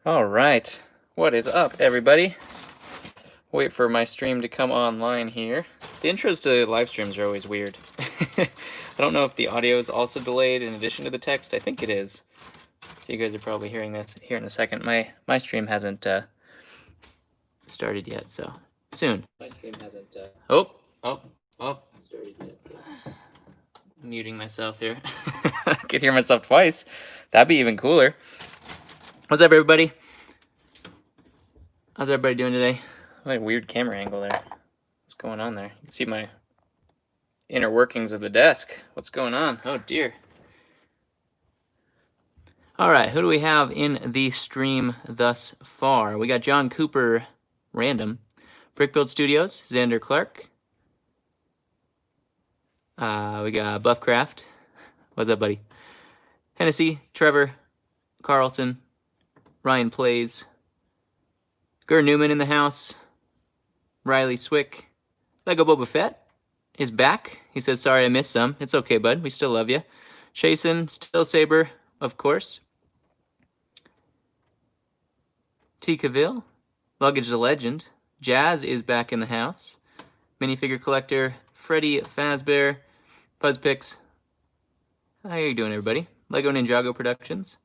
All right, what is up, everybody? Wait for my stream to come online here. The intros to live streams are always weird. I don't know if the audio is also delayed in addition to the text. I think it is. So you guys are probably hearing this here in a second. My stream hasn't started yet, so soon. My stream hasn't. Oh, started yet. So. Muting myself here. I could hear myself twice. That'd be even cooler. What's up, everybody? How's everybody doing today? What a weird camera angle there. What's going on there? You can see my inner workings of the desk. What's going on? Oh, dear. All right, who do we have in the stream thus far? We got John Cooper, random. Brickbuild Studios, Xander Clark. We got Buffcraft. What's up, buddy? Hennessy, Trevor, Carlson, Ryan Plays, Gur Newman in the house, Riley Swick, Lego Boba Fett is back. He says, sorry I missed some. It's okay, bud. We still love you. Chasen, Still Saber, of course. T. Cavill, Luggage the Legend. Jazz is back in the house. Minifigure Collector, Freddy Fazbear, Fuzzpix. How are you doing, everybody? Lego Ninjago Productions.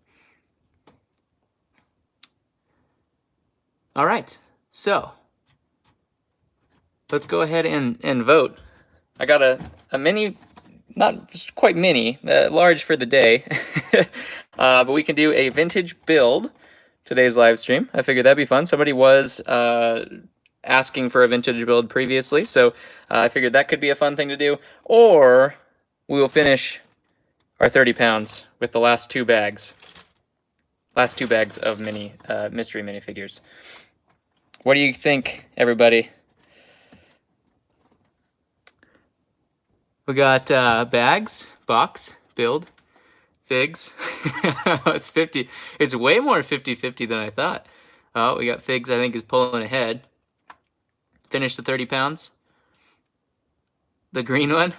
All right, so let's go ahead and vote. I got a mini, not quite mini, large for the day, but we can do a vintage build today's live stream. I figured that'd be fun. Somebody was asking for a vintage build previously, so I figured that could be a fun thing to do. Or we will finish our 30 pounds with the last two bags. Last two bags of mystery minifigures. What do you think, everybody? We got bags, box, build, figs. It's 50. It's way more 50-50 than I thought. Oh, we got figs, I think, is pulling ahead. Finish the 30 pounds. The green one.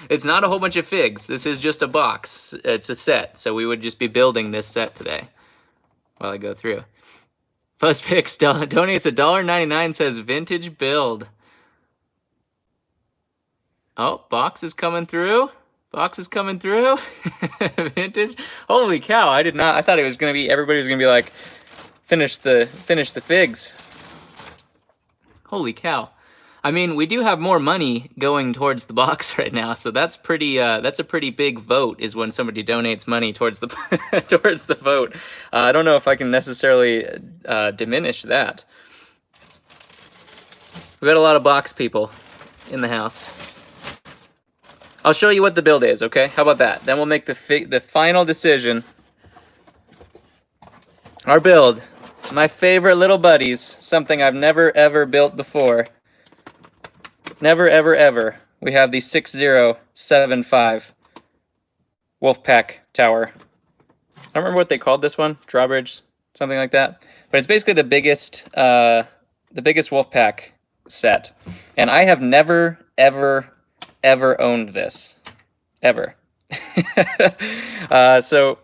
It's not a whole bunch of figs. This is just a box. It's a set. So we would just be building this set today while I go through. Fuzzpix donates $1.99, says vintage build. Oh, box is coming through. Box is coming through. Vintage. Holy cow, I did not. I thought it was going to be, everybody was going to be like, finish the figs. Holy cow. I mean, we do have more money going towards the box right now, so that's pretty. That's a pretty big vote. Is when somebody donates money towards the towards the vote. I don't know if I can necessarily diminish that. We got a lot of box people in the house. I'll show you what the build is. Okay, how about that? Then we'll make the final decision. Our build, my favorite little buddies, something I've never ever built before. Never, ever, ever. We have the 6075 Wolfpack Tower. I don't remember what they called this one. Drawbridge, something like that. But it's basically the biggest Wolfpack set. And I have never, ever, ever owned this. Ever. So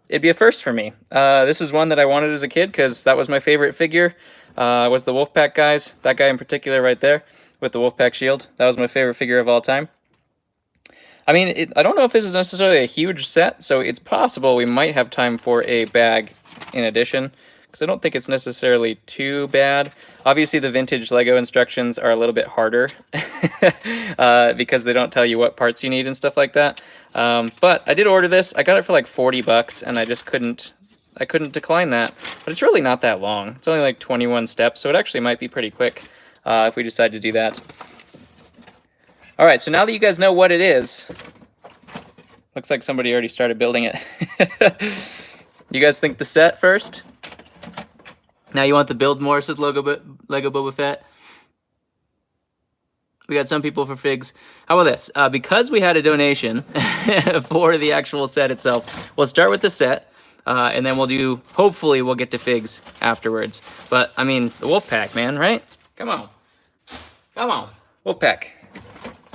it'd be a first for me. This is one that I wanted as a kid because that was my favorite figure. Was the Wolfpack guys. That guy in particular right there. With the Wolfpack shield. That was my favorite figure of all time. I mean, I don't know if this is necessarily a huge set, so it's possible we might have time for a bag in addition, because I don't think it's necessarily too bad. Obviously, the vintage Lego instructions are a little bit harder, because they don't tell you what parts you need and stuff like that. But I did order this. I got it for like 40 bucks, and I just couldn't decline that. But it's really not that long. It's only like 21 steps, so it actually might be pretty quick. If we decide to do that. All right, so now that you guys know what it is, looks like somebody already started building it. You guys think the set first? Now you want the build more, says Lego Boba Fett. We got some people for figs. How about this? Because we had a donation for the actual set itself, we'll start with the set, and then we'll do, hopefully we'll get to figs afterwards. But, I mean, the Wolfpack, man, right? Come on. Come on. Wolfpack.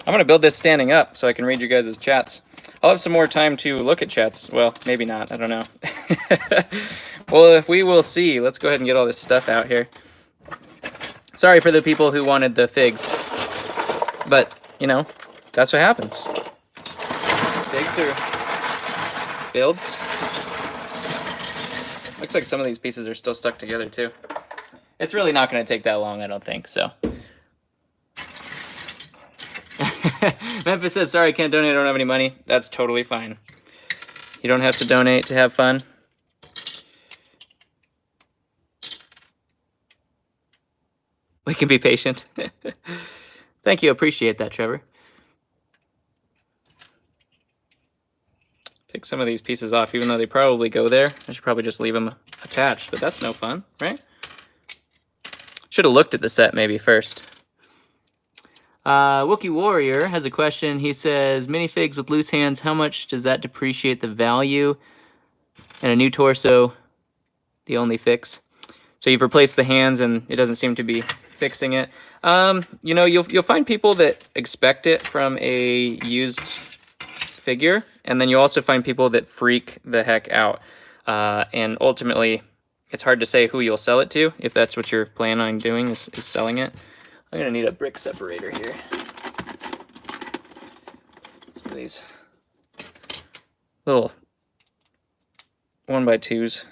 I'm going to build this standing up so I can read you guys' chats. I'll have some more time to look at chats. Well, maybe not. I don't know. Well, we will see. Let's go ahead and get all this stuff out here. Sorry for the people who wanted the figs, but, you know, that's what happens. Figs are builds. Looks like some of these pieces are still stuck together, too. It's really not going to take that long, I don't think, so. Memphis says, sorry, I can't donate, I don't have any money. That's totally fine. You don't have to donate to have fun. We can be patient. Thank you, appreciate that, Trevor. Pick some of these pieces off, even though they probably go there. I should probably just leave them attached, but that's no fun, right? Should have looked at the set maybe first. Wookie Warrior has a question. He says, minifigs with loose hands, how much does that depreciate the value? And a new torso, the only fix. So you've replaced the hands and it doesn't seem to be fixing it. You know, you'll find people that expect it from a used figure, and then you also find people that freak the heck out. And ultimately, it's hard to say who you'll sell it to, if that's what you're planning on doing, is selling it. I'm gonna need a brick separator here. Some of these little 1x2s.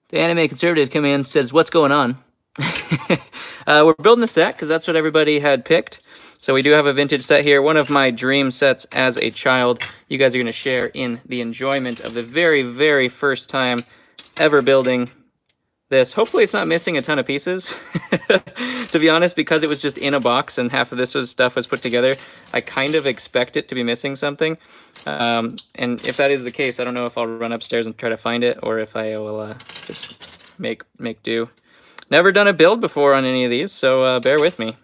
The anime conservative came in and says, what's going on? We're building a set because that's what everybody had picked. So we do have a vintage set here. One of my dream sets as a child. You guys are going to share in the enjoyment of the very, very first time ever building this. Hopefully it's not missing a ton of pieces. To be honest, because it was just in a box and half of this stuff was put together, I kind of expect it to be missing something. And if that is the case, I don't know if I'll run upstairs and try to find it, or if I will just make do. Never done a build before on any of these, so bear with me.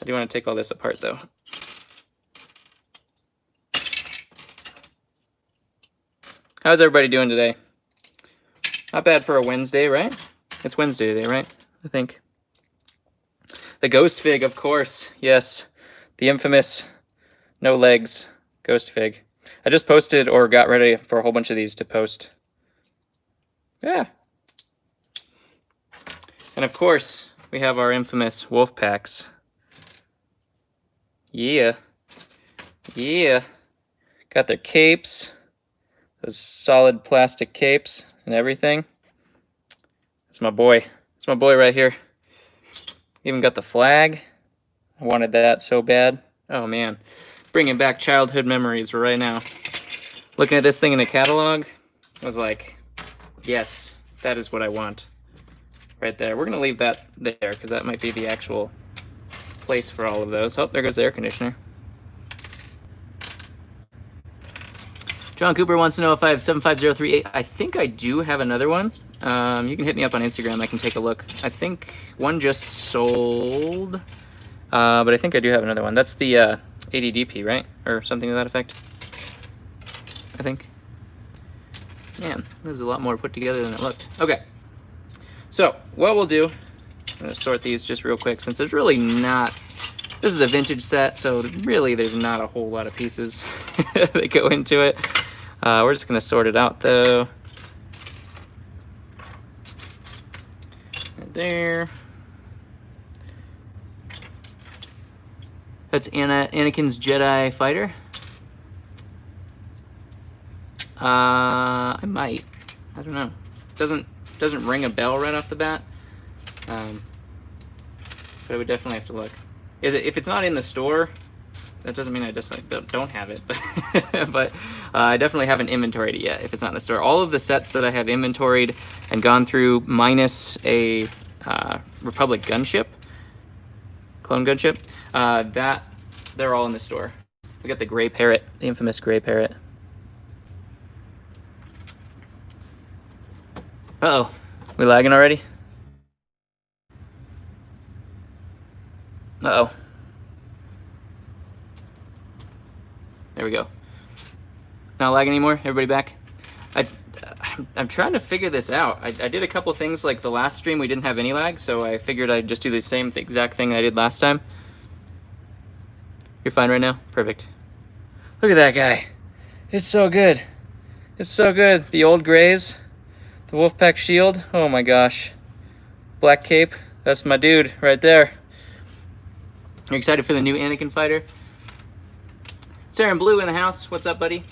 I do want to take all this apart, though. How's everybody doing today? Not bad for a Wednesday, right? It's Wednesday today, right? I think. The ghost fig, of course. Yes. The infamous no legs ghost fig. I just posted or got ready for a whole bunch of these to post. Yeah. And of course, we have our infamous wolf packs. Yeah. Yeah. Got their capes. Those solid plastic capes and everything. That's my boy. That's my boy right here. Even got the flag. I wanted that so bad. Oh man. Bringing back childhood memories right now. Looking at this thing in the catalog, I was like, yes, that is what I want. Right there. We're going to leave that there because that might be the actual place for all of those. Oh, there goes the air conditioner. John Cooper wants to know if I have 75038. I think I do have another one. You can hit me up on Instagram. I can take a look. I think one just sold, but I think I do have another one. That's the ADDP, right? Or something to that effect, I think. Man, there's a lot more put together than it looked. Okay. So, what we'll do, I'm going to sort these just real quick, since there's really not, this is a vintage set, so really there's not a whole lot of pieces that go into it. We're just going to sort it out, though. Right there. That's Anakin's Jedi fighter. I might. I don't know. Doesn't ring a bell right off the bat, but I would definitely have to look. If it's not in the store, that doesn't mean I just don't have it, but I definitely haven't inventoried it yet if it's not in the store. All of the sets that I have inventoried and gone through, minus a Republic gunship, clone gunship, that they're all in the store. We got the gray parrot, the infamous gray parrot. Uh-oh, we lagging already? Uh-oh. There we go. Not lagging anymore? Everybody back? I'm trying to figure this out. I did a couple things like the last stream we didn't have any lag, so I figured I'd just do the same exact thing I did last time. You're fine right now? Perfect. Look at that guy. It's so good. It's so good. The old grays, the Wolfpack shield. Oh my gosh. Black cape. That's my dude right there. You're excited for the new Anakin fighter? Sarah and Blue in the house. What's up, buddy?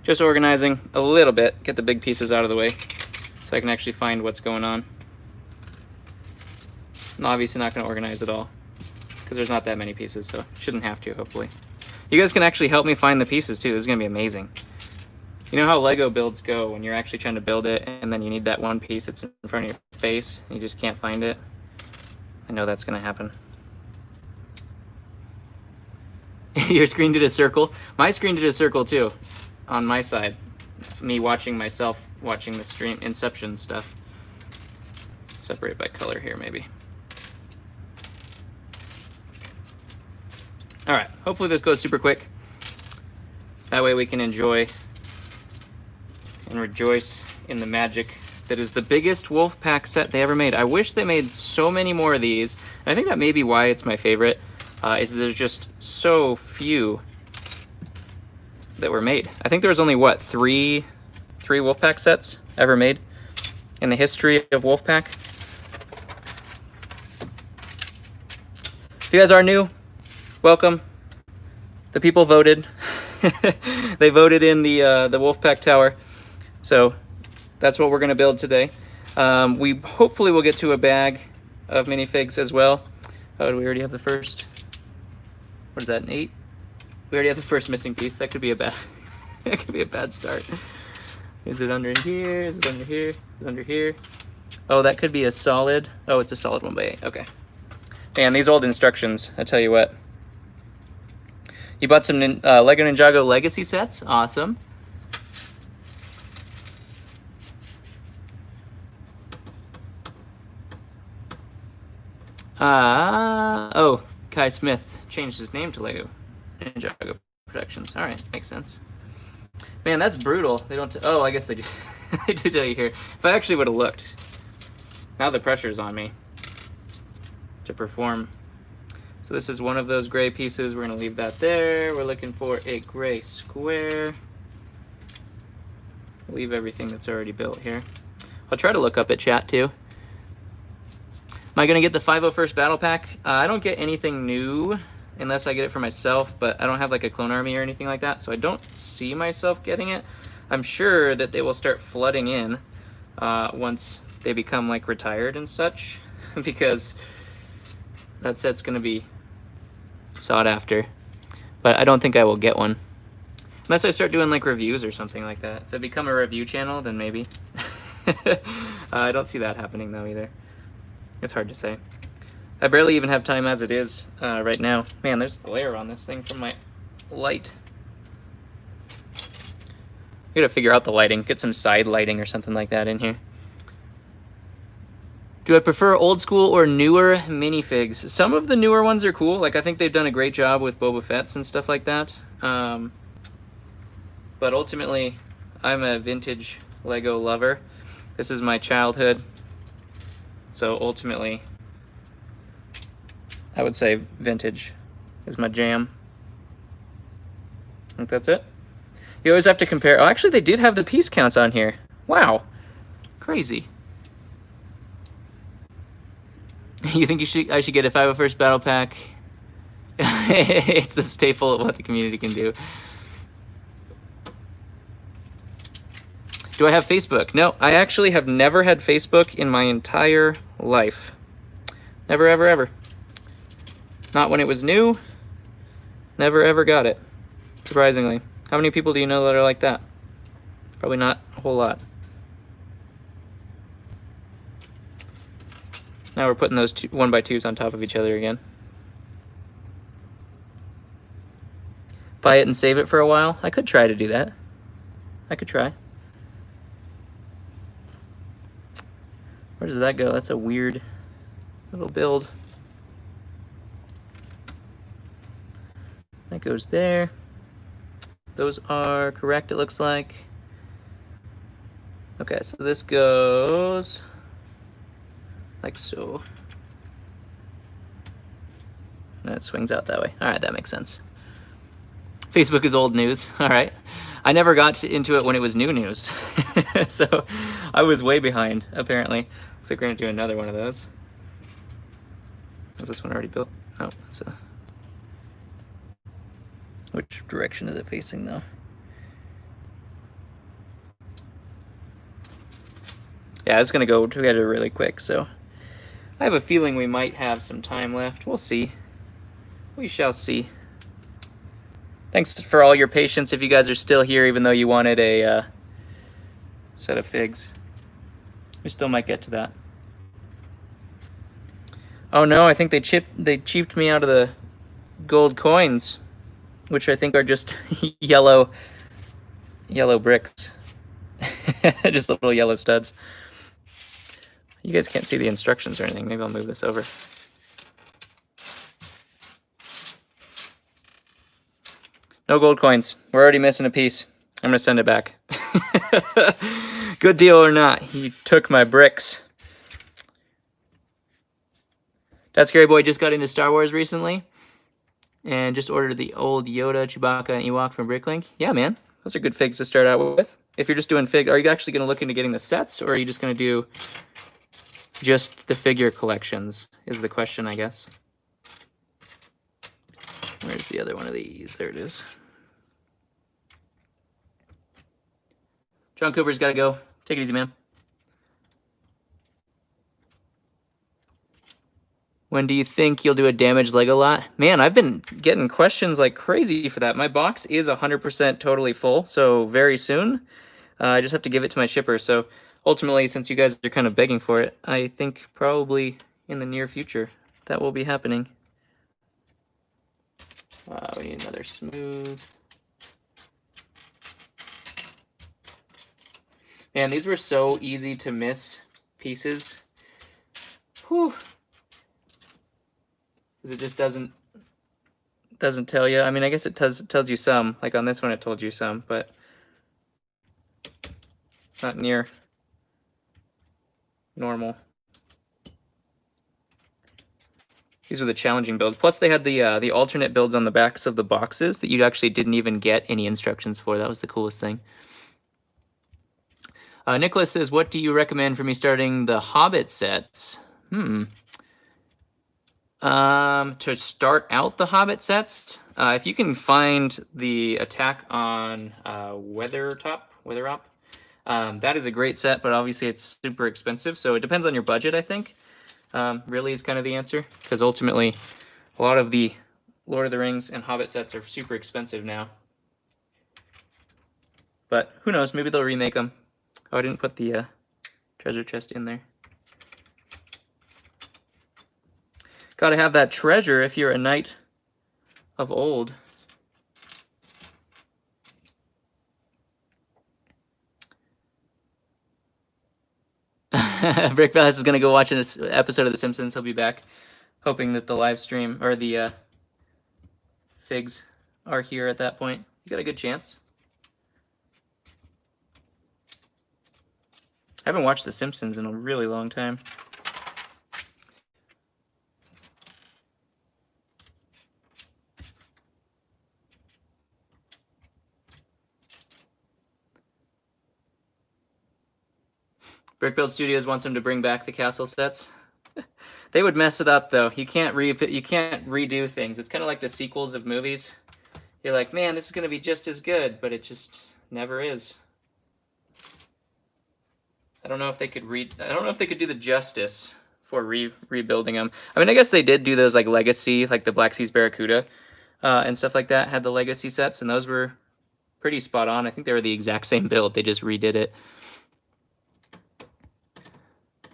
Just organizing a little bit, get the big pieces out of the way so I can actually find what's going on. I'm obviously not going to organize it all because there's not that many pieces, so shouldn't have to, hopefully. You guys can actually help me find the pieces too. This is going to be amazing. You know how Lego builds go when you're actually trying to build it and then you need that one piece that's in front of your face and you just can't find it? I know that's going to happen. Your screen did a circle. My screen did a circle too. On my side, me watching myself watching the stream Inception stuff. Separate by color here, maybe. All right, hopefully this goes super quick. That way we can enjoy and rejoice in the magic that is the biggest Wolfpack set they ever made. I wish they made so many more of these. And I think that may be why it's my favorite, is there's just so few that were made. I think there was only, what, three Wolfpack sets ever made in the history of Wolfpack. If you guys are new, welcome. The people voted. They voted in the Wolfpack Tower. So that's what we're going to build today. We hopefully will get to a bag of minifigs as well. Oh, do we already have the first? What is that, an 8? We already have the first missing piece. That could be a bad that could be a bad start. Is it under here? Is it under here? Is it under here? Oh, that could be a solid. Oh, it's a solid 1x8. Okay. Man, these old instructions, I tell you what. You bought some Lego Ninjago Legacy sets? Awesome. Oh, Kai Smith changed his name to Lego Ninjago Productions. All right, makes sense. Man, that's brutal. They don't. Oh, I guess they do. They do tell you here. If I actually would have looked. Now the pressure's on me to perform. So this is one of those gray pieces. We're gonna leave that there. We're looking for a gray square. Leave everything that's already built here. I'll try to look up at chat too. Am I gonna get the 501st Battle Pack? I don't get anything new unless I get it for myself, but I don't have like a clone army or anything like that, so I don't see myself getting it. I'm sure that they will start flooding in once they become like retired and such, because that set's gonna be sought after. But I don't think I will get one. Unless I start doing like reviews or something like that. If I become a review channel, then maybe. I don't see that happening though either. It's hard to say. I barely even have time as it is right now. Man, there's glare on this thing from my light. I gotta figure out the lighting. Get some side lighting or something like that in here. Do I prefer old school or newer minifigs? Some of the newer ones are cool. Like, I think they've done a great job with Boba Fett's and stuff like that. But ultimately, I'm a vintage Lego lover. This is my childhood. So ultimately, I would say vintage is my jam. I think that's it. You always have to compare. Oh, actually, they did have the piece counts on here. Wow. Crazy. You think I should get a 501st Battle Pack? It's a staple of what the community can do. Do I have Facebook? No, I actually have never had Facebook in my entire life. Never, ever, ever. Not when it was new. Never, ever got it. Surprisingly. How many people do you know that are like that? Probably not a whole lot. Now we're putting those 1x2s on top of each other again. Buy it and save it for a while? I could try to do that. I could try. Where does that go? That's a weird little build. That goes there. those are correct, it looks like. Okay, so this goes like so. And it swings out that way. All right, that makes sense. Facebook is old news. All right. I never got into it when it was new news. So I was way behind, apparently. Looks like we're going to do another one of those. Is this one already built? Oh, it's a... Which direction is it facing, though? Yeah, it's going to go together really quick, so I have a feeling we might have some time left. We'll see. We shall see. Thanks for all your patience if you guys are still here, even though you wanted a set of figs. We still might get to that. Oh no, I think they cheaped me out of the gold coins, which I think are just yellow bricks. Just little yellow studs. You guys can't see the instructions or anything. Maybe I'll move this over. No gold coins. We're already missing a piece. I'm gonna send it back. Good deal or not, he took my bricks. That Scary Boy just got into Star Wars recently and just ordered the old Yoda, Chewbacca, and Ewok from Bricklink. Yeah, man. Those are good figs to start out with. If you're just doing fig, are you actually going to look into getting the sets, or are you just going to do just the figure collections, is the question, I guess. Where's the other one of these? There it is. John Cooper's got to go. Take it easy, man. When do you think you'll do a damaged Lego lot? Man, I've been getting questions like crazy for that. My box is 100% totally full, so very soon. I just have to give it to my shipper. So ultimately, since you guys are kind of begging for it, I think probably in the near future that will be happening. We need another smooth. Man, these were so easy to miss pieces. Whew. Because it just doesn't tell you. I mean, I guess it tells you some. Like on this one, it told you some, but not near normal. These were the challenging builds. Plus, they had the alternate builds on the backs of the boxes that you actually didn't even get any instructions for. That was the coolest thing. Nicholas says, "What do you recommend for me starting the Hobbit sets?" To start out the Hobbit sets, if you can find the Attack on Weathertop, that is a great set, but obviously it's super expensive, so it depends on your budget, I think. Really is kind of the answer, because ultimately a lot of the Lord of the Rings and Hobbit sets are super expensive now. But who knows, maybe they'll remake them. Oh, I didn't put the treasure chest in there. Gotta have that treasure if you're a knight of old. Brick Palace is gonna go watch an episode of The Simpsons. He'll be back, hoping that the live stream or the figs are here at that point. You got a good chance. I haven't watched The Simpsons in a really long time. Brickbuild Studios wants him to bring back the castle sets. They would mess it up though. You can't redo things. It's kind of like the sequels of movies. You're like, man, this is gonna be just as good, but it just never is. I don't know if they could do the justice for rebuilding them. I mean, I guess they did do those like Legacy, like the Black Seas Barracuda and stuff like that. Had the Legacy sets, and those were pretty spot on. I think they were the exact same build. They just redid it.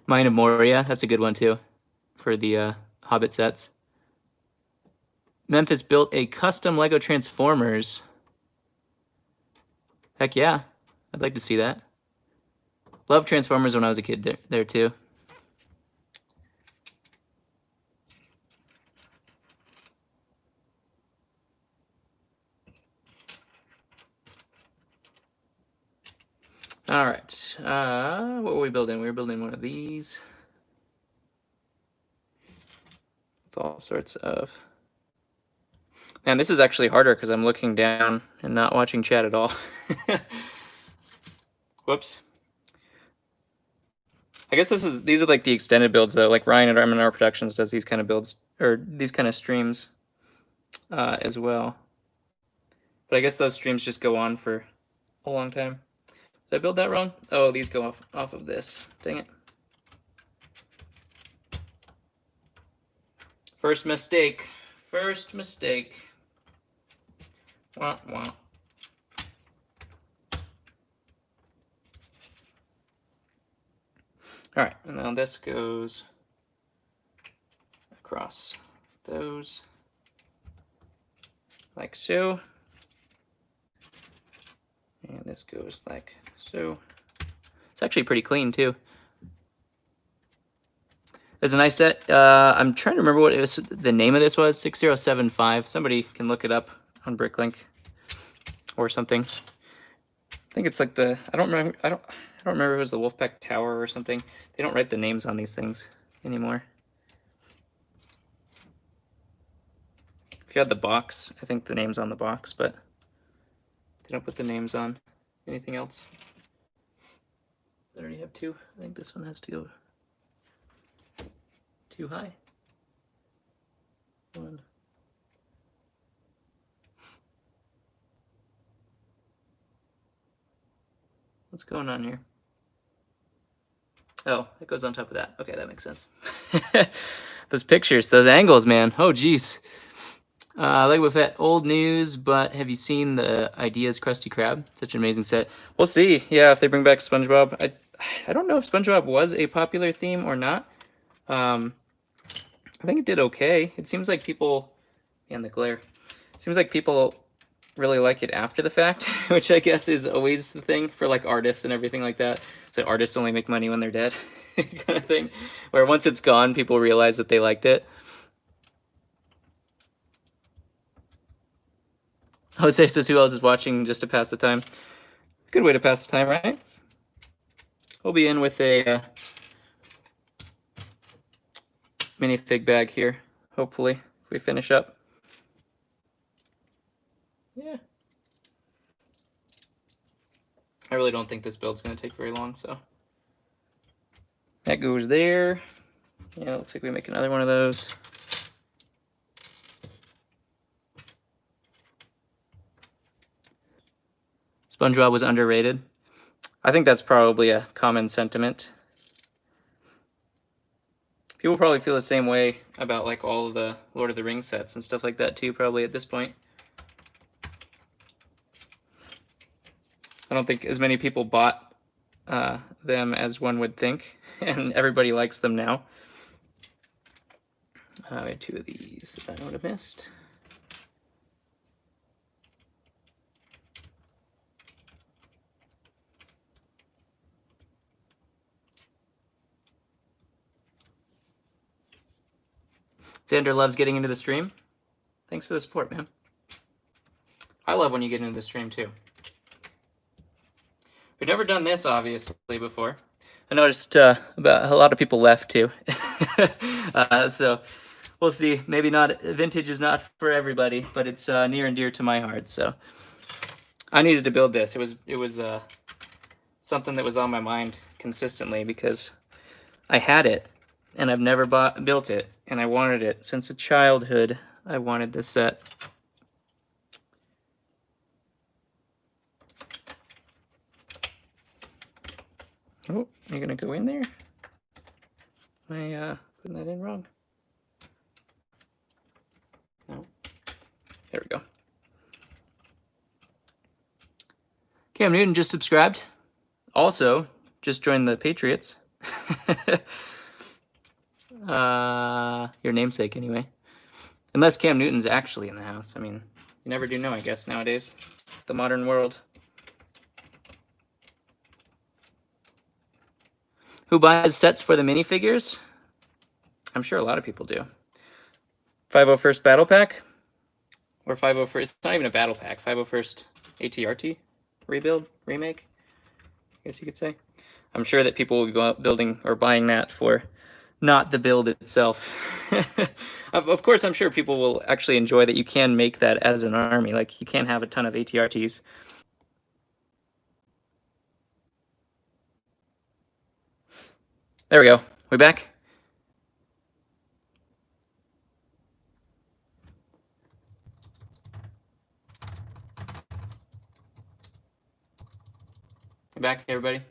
Mine of Moria, that's a good one too, for the Hobbit sets. Memphis built a custom Lego Transformers. Heck yeah, I'd like to see that. Loved Transformers when I was a kid there too. All right. What were we building? We were building one of these. With all sorts of... Man, this is actually harder because I'm looking down and not watching chat at all. Whoops. I guess these are like the extended builds though. Like Ryan at M&R Productions does these kind of builds, or these kind of streams as well. But I guess those streams just go on for a long time. Did I build that wrong? Oh, these go off of this. Dang it. First mistake. First mistake. Wah, wah. All right, and now this goes across those like so. And this goes like so. It's actually pretty clean too. It's a nice set. I'm trying to remember what it was, the name of this was. 6075. Somebody can look it up on Bricklink or something. I think it's like the I don't remember if it was the Wolfpack Tower or something. They don't write the names on these things anymore. If you had the box, I think the name's on the box, but they don't put the names on anything else. I already have two. I think this one has to go too high. One. What's going on here? Oh, it goes on top of that. Okay, that makes sense. Those pictures, those angles, man. Oh, geez. LEGO Fett, old news, but have you seen the Ideas Krusty Krab? Such an amazing set. We'll see. Yeah, if they bring back SpongeBob. I don't know if SpongeBob was a popular theme or not. I think it did okay. It seems like people, and the glare. It seems like people really like it after the fact, which I guess is always the thing for like artists and everything like that. So artists only make money when they're dead, kind of thing. Where once it's gone, people realize that they liked it. Jose says, who else is watching just to pass the time? Good way to pass the time, right? We'll be in with a minifig bag here, hopefully, if we finish up. Yeah. I really don't think this build's going to take very long, so. That goes there. Yeah, it looks like we make another one of those. SpongeBob was underrated. I think that's probably a common sentiment. People probably feel the same way about like all of the Lord of the Rings sets and stuff like that too, probably at this point. I don't think as many people bought them as one would think, and everybody likes them now. We had two of these that I would have missed. Xander loves getting into the stream. Thanks for the support, man. I love when you get into the stream too. We've never done this, obviously, before. I noticed about a lot of people left too. So we'll see. Maybe not. Vintage is not for everybody, but it's near and dear to my heart. So I needed to build this. It was something that was on my mind consistently because I had it and I've never built it, and I wanted it since childhood. I wanted this set. Oh, you're gonna go in there? Am I putting that in wrong? No. There we go. Cam Newton just subscribed. Also, just joined the Patriots. Your namesake, anyway. Unless Cam Newton's actually in the house. I mean, you never do know, I guess, nowadays. The modern world. Who buys sets for the minifigures? I'm sure a lot of people do. 501st Battle Pack? Or 501st, it's not even a Battle Pack. 501st ATRT? Rebuild? Remake? I guess you could say. I'm sure that people will be building or buying that for not the build itself. Of course, I'm sure people will actually enjoy that you can make that as an army. Like, you can have a ton of ATRTs. There we go. We back? We back, everybody?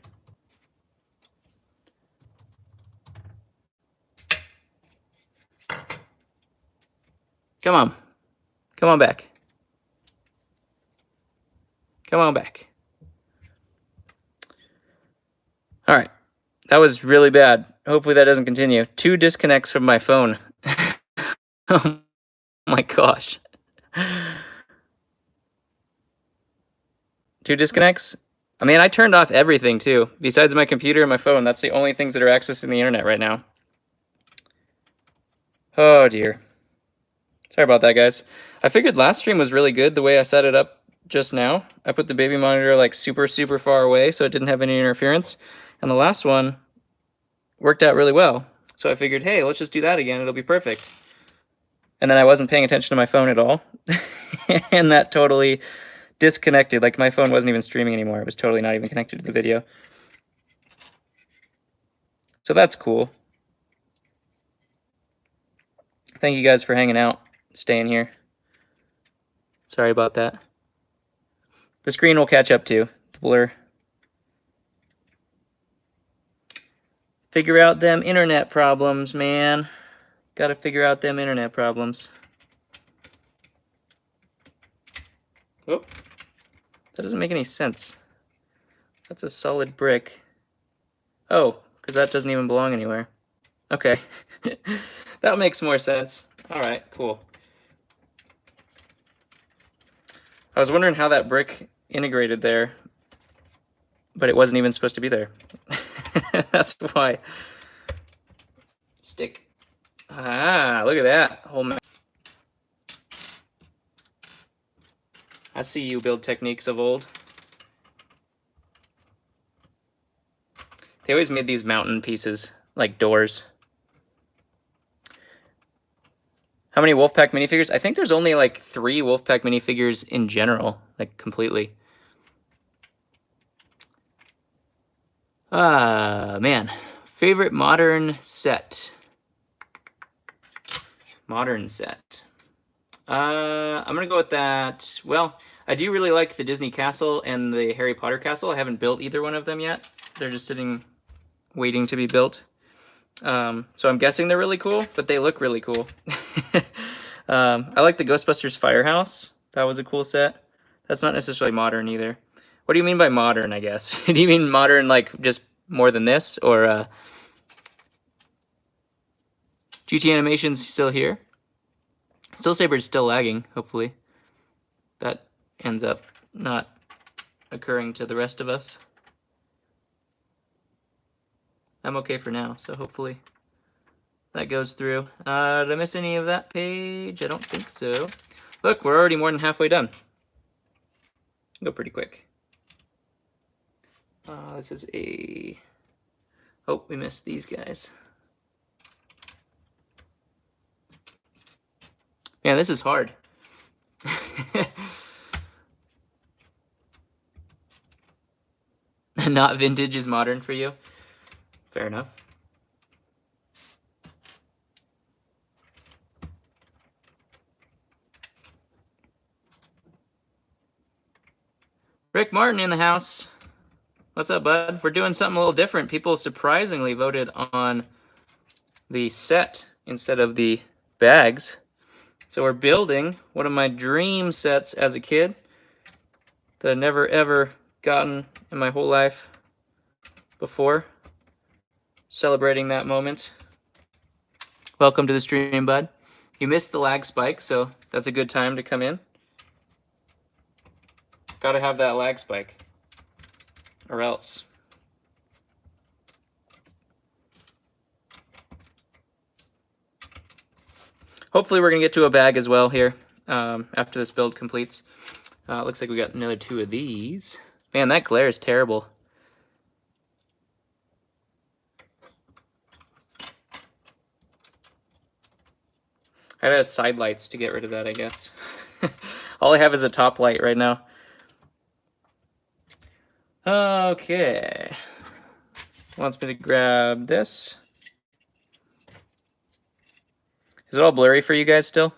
Come on. Come on back. Come on back. All right. That was really bad. Hopefully that doesn't continue. 2 disconnects from my phone. Oh my gosh. 2 disconnects? I mean, I turned off everything too. Besides my computer and my phone, that's the only things that are accessing the internet right now. Oh dear. Sorry about that, guys. I figured last stream was really good the way I set it up just now. I put the baby monitor like super far away so it didn't have any interference. And the last one worked out really well. So I figured, hey, let's just do that again. It'll be perfect. And then I wasn't paying attention to my phone at all. And that totally disconnected. Like, my phone wasn't even streaming anymore. It was totally not even connected to the video. So that's cool. Thank you guys for hanging out, staying here. Sorry about that. The screen will catch up to the blur. Figure out them internet problems, man. Gotta figure out them internet problems. Oh, that doesn't make any sense. That's a solid brick. Oh, because that doesn't even belong anywhere. Okay. That makes more sense. All right, cool. I was wondering how that brick integrated there, but it wasn't even supposed to be there. That's why. Stick. Ah, look at that. Whole mess. I see you build techniques of old. They always made these mountain pieces, like doors. How many Wolfpack minifigures? I think there's only like 3 Wolfpack minifigures in general, like completely. Man. Favorite modern set? Modern set. I'm gonna go with that. Well, I do really like the Disney Castle and the Harry Potter Castle. I haven't built either one of them yet. They're just sitting, waiting to be built. So I'm guessing they're really cool, but they look really cool. I like the Ghostbusters Firehouse. That was a cool set. That's not necessarily modern either. What do you mean by modern, I guess? Do you mean modern like just more than this? Or GT Animation's still here? Still Saber's still lagging, hopefully. That ends up not occurring to the rest of us. I'm okay for now, so hopefully that goes through. Did I miss any of that page? I don't think so. Look, we're already more than halfway done. Go pretty quick. This is a... Oh, we missed these guys. Man, this is hard. Not vintage is modern for you? Fair enough. Rick Martin in the house. What's up, bud? We're doing something a little different. People surprisingly voted on the set instead of the bags. So we're building one of my dream sets as a kid that I've never ever gotten in my whole life before. Celebrating that moment. Welcome to the stream, bud. You missed the lag spike, so that's a good time to come in. Gotta have that lag spike, or else. Hopefully we're gonna get to a bag as well here after this build completes. Looks like we got another 2 of these. Man, that glare is terrible. I had side lights to get rid of that, I guess. All I have is a top light right now. Okay. Wants me to grab this. Is it all blurry for you guys still?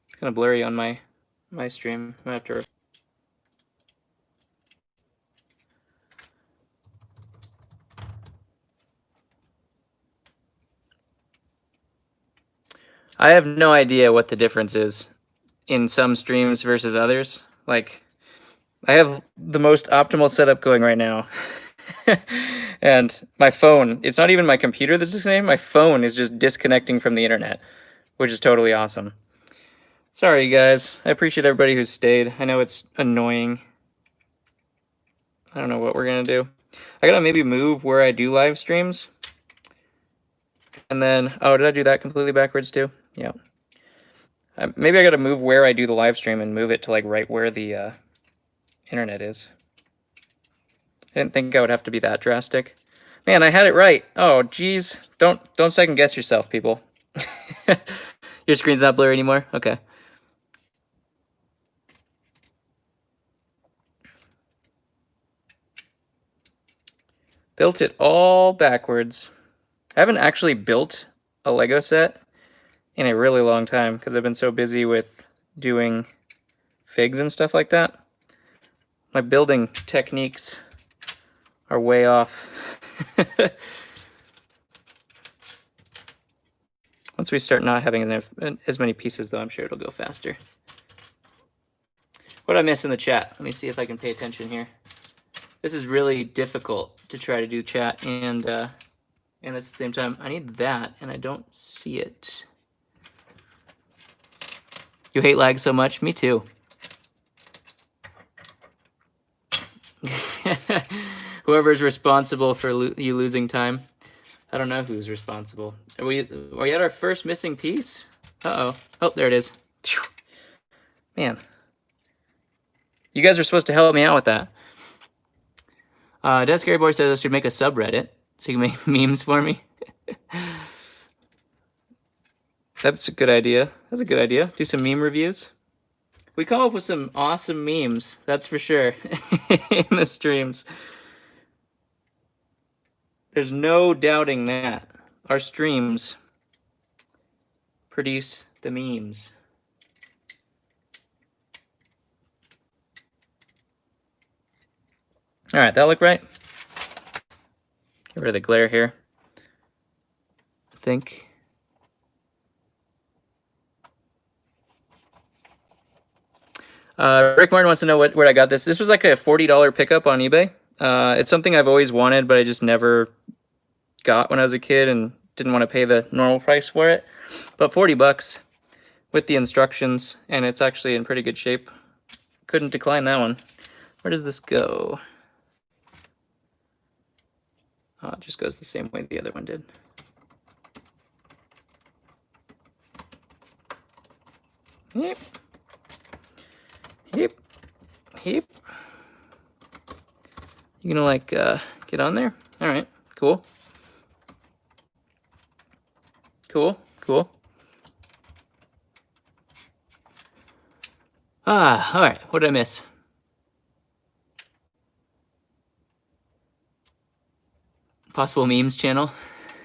It's kind of blurry on my stream. I have to. I have no idea what the difference is in some streams versus others. Like, I have the most optimal setup going right now. And my phone, it's not even my computer that's disconnecting, my phone is just disconnecting from the internet, which is totally awesome. Sorry, you guys. I appreciate everybody who's stayed. I know it's annoying. I don't know what we're going to do. I got to maybe move where I do live streams. And then, oh, did I do that completely backwards too? Yeah. Maybe I got to move where I do the live stream and move it to like right where the internet is. I didn't think I would have to be that drastic. Man, I had it right. Oh, geez. Don't second guess yourself, people. Your screen's not blurry anymore? Okay. Built it all backwards. I haven't actually built a Lego set in a really long time because I've been so busy with doing figs and stuff like that. My building techniques are way off. Once we start not having as many pieces, though, I'm sure it'll go faster. What did I miss in the chat? Let me see if I can pay attention here. This is really difficult to try to do chat and this at the same time. I need that, and I don't see it. You hate lag so much? Me too. Whoever's responsible for you losing time. I don't know who's responsible. Are we at our first missing piece? Uh-oh. Oh, there it is. Man. You guys are supposed to help me out with that. Dead Scary Boy says I should make a subreddit so you can make memes for me. That's a good idea. That's a good idea. Do some meme reviews. We come up with some awesome memes, that's for sure, in the streams. There's no doubting that. Our streams produce the memes. All right, that look right? Get rid of the glare here. I think. Rick Martin wants to know where I got this. This was like a $40 pickup on eBay. It's something I've always wanted, but I just never got when I was a kid and didn't want to pay the normal price for it. But 40 bucks with the instructions, and it's actually in pretty good shape. Couldn't decline that one. Where does this go? Oh, it just goes the same way the other one did. Yep. Yep. Yep. You gonna like get on there? All right. Cool. Cool. Cool. Ah, all right. What did I miss? Possible memes channel.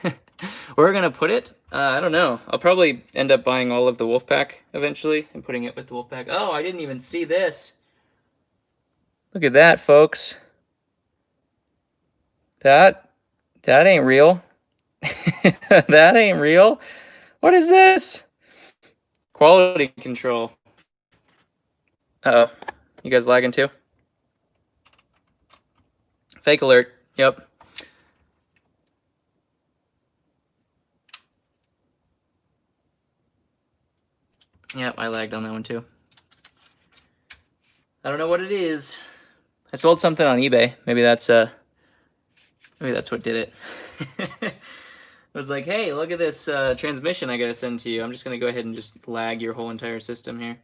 Where we're gonna put it? I don't know. I'll probably end up buying all of the Wolfpack eventually and putting it with the Wolfpack. Oh, I didn't even see this. Look at that, folks. That ain't real. That ain't real. What is this? Quality control. Uh-oh. You guys lagging too? Fake alert. Yep. Yep, I lagged on that one too. I don't know what it is. I sold something on eBay. Maybe that's what did it. I was like, hey, look at this transmission I gotta send to you. I'm just gonna go ahead and just lag your whole entire system here.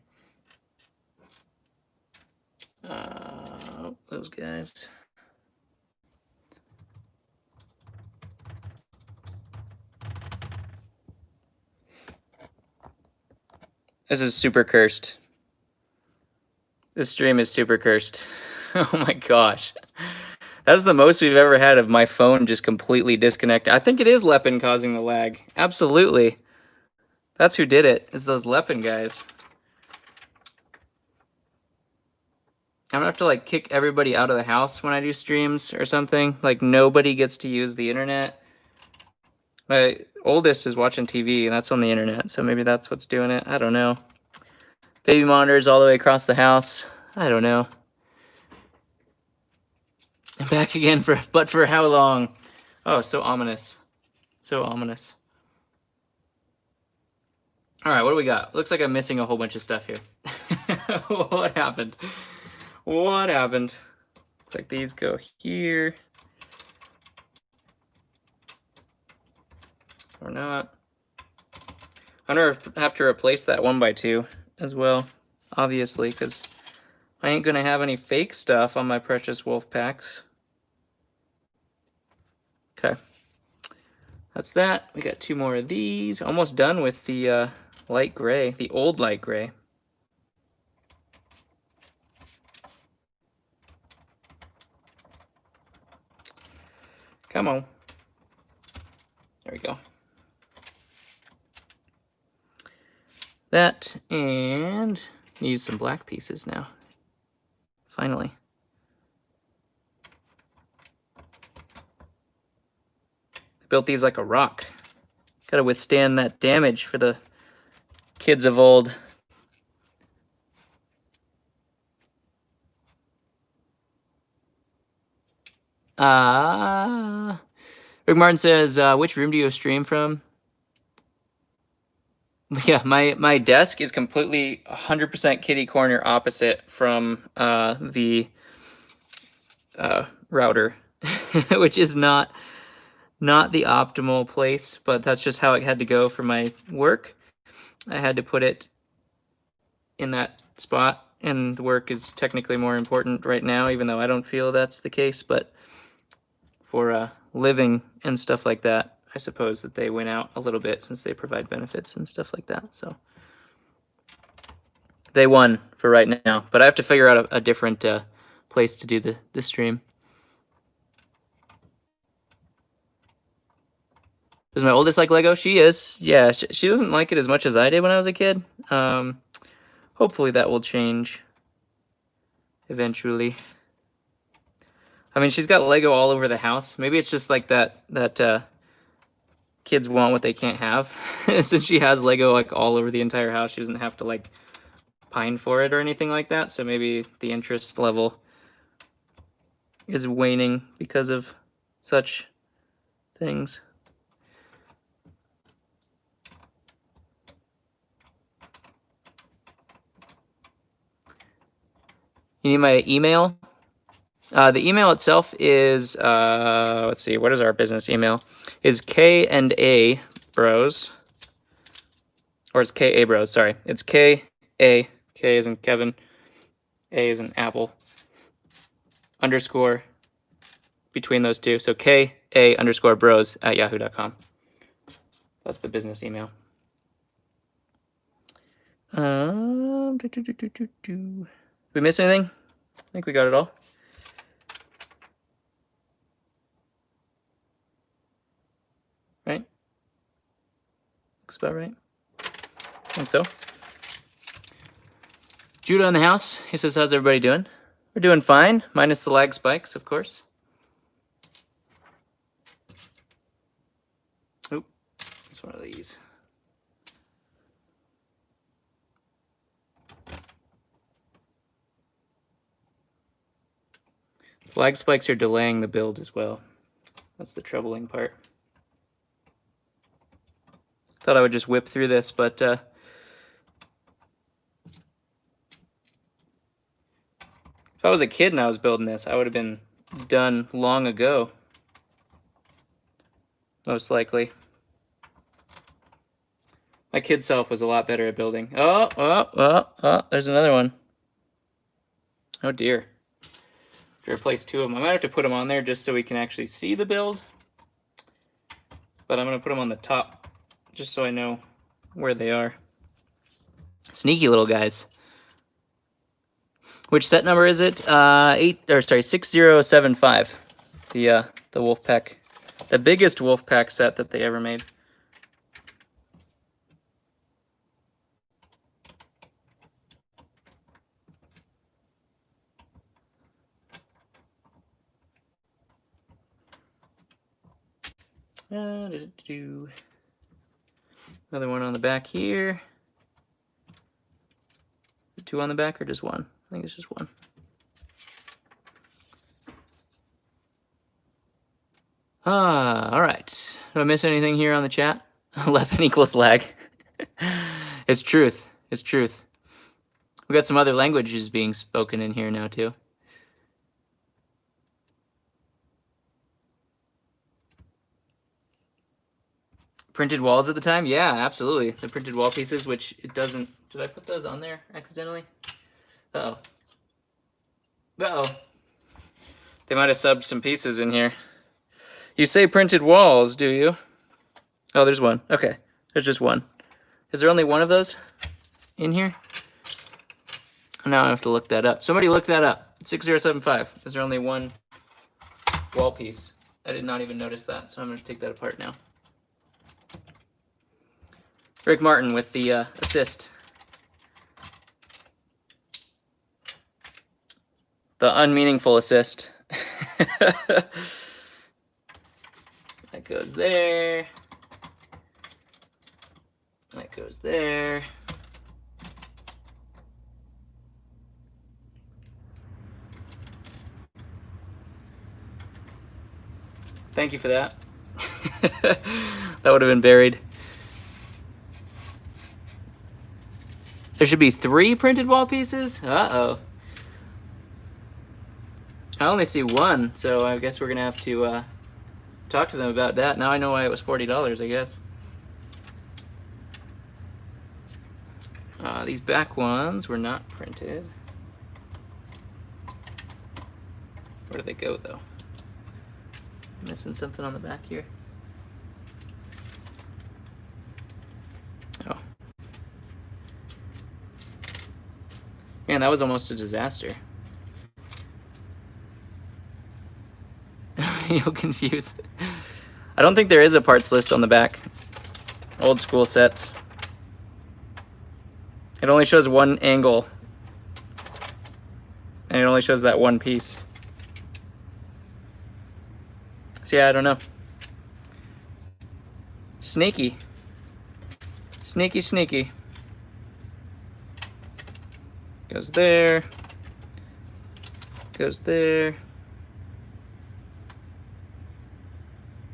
Those guys. This is super cursed. This stream is super cursed. Oh my gosh. That is the most we've ever had of my phone just completely disconnected. I think it is Lepin causing the lag. Absolutely. That's who did it. It's those Lepin guys. I'm gonna have to like kick everybody out of the house when I do streams or something. Like nobody gets to use the internet. My oldest is watching TV and that's on the internet, so maybe that's what's doing it. I don't know. Baby monitors all the way across the house. I don't know. I'm back again but for how long? Oh, so ominous. So ominous. All right, what do we got? Looks like I'm missing a whole bunch of stuff here. What happened? What happened? Looks like these go here. Or not. I'm gonna have to replace that 1x2 as well, obviously, because I ain't gonna have any fake stuff on my precious wolf packs. Okay. That's that. We got 2 more of these. Almost done with the light gray, the old light gray. Come on. There we go. That, and use some black pieces now. Finally. Built these like a rock. Gotta withstand that damage for the kids of old. Rick Martin says, which room do you stream from? Yeah, my desk is completely 100% kitty corner opposite from the router, which is not the optimal place, but that's just how it had to go for my work. I had to put it in that spot, and the work is technically more important right now, even though I don't feel that's the case, but for living and stuff like that, I suppose that they went out a little bit since they provide benefits and stuff like that. So they won for right now, but I have to figure out a different place to do the stream. Does my oldest like Lego? She is. Yeah, she doesn't like it as much as I did when I was a kid. Hopefully that will change eventually. I mean, she's got Lego all over the house. Maybe it's just like that kids want what they can't have. Since she has Lego like all over the entire house, she doesn't have to like pine for it or anything like that. So maybe the interest level is waning because of such things. You need my email? The email itself is, let's see, what is our business email? Is K&A Bros. Or it's KA Bros, sorry. It's K as in Kevin, A as in Apple, underscore between those two. So KA_bros at yahoo.com. That's the business email. Did we miss anything? I think we got it all. Right? Looks about right. I think so. Judah in the house. He says, how's everybody doing? We're doing fine, minus the lag spikes, of course. Oop, it's one of these. Lag spikes are delaying the build as well. That's the troubling part. Thought I would just whip through this, but if I was a kid and I was building this, I would have been done long ago. Most likely. My kid self was a lot better at building. Oh, there's another one. Oh dear. To replace 2 of them. I might have to put them on there just so we can actually see the build. But I'm going to put them on the top just so I know where they are. Sneaky little guys. Which set number is it? 6075. The Wolfpack, the biggest Wolfpack set that they ever made. Another one on the back here. 2 on the back or just 1? I think it's just 1. All right. Did I miss anything here on the chat? Left equals lag. It's truth. It's truth. We got some other languages being spoken in here now too. Printed walls at the time? Yeah, absolutely. The printed wall pieces, which it doesn't... Did I put those on there accidentally? Uh-oh. Uh-oh. They might have subbed some pieces in here. You say printed walls, do you? Oh, there's one. Okay. There's just one. Is there only one of those in here? Now I have to look that up. Somebody look that up. 6075. Is there only one wall piece? I did not even notice that, so I'm going to take that apart now. Rick Martin with the assist. The unmeaningful assist. That goes there. That goes there. Thank you for that. That would have been buried. There should be 3 printed wall pieces? Uh-oh. I only see 1, so I guess we're going to have to talk to them about that. Now I know why it was $40, I guess. These back ones were not printed. Where do they go, though? Missing something on the back here. Oh. Man, that was almost a disaster. You'll confuse. I don't think there is a parts list on the back. Old school sets. It only shows one angle. And it only shows that one piece. So yeah, I don't know. Sneaky. Sneaky, sneaky. Goes there. Goes there.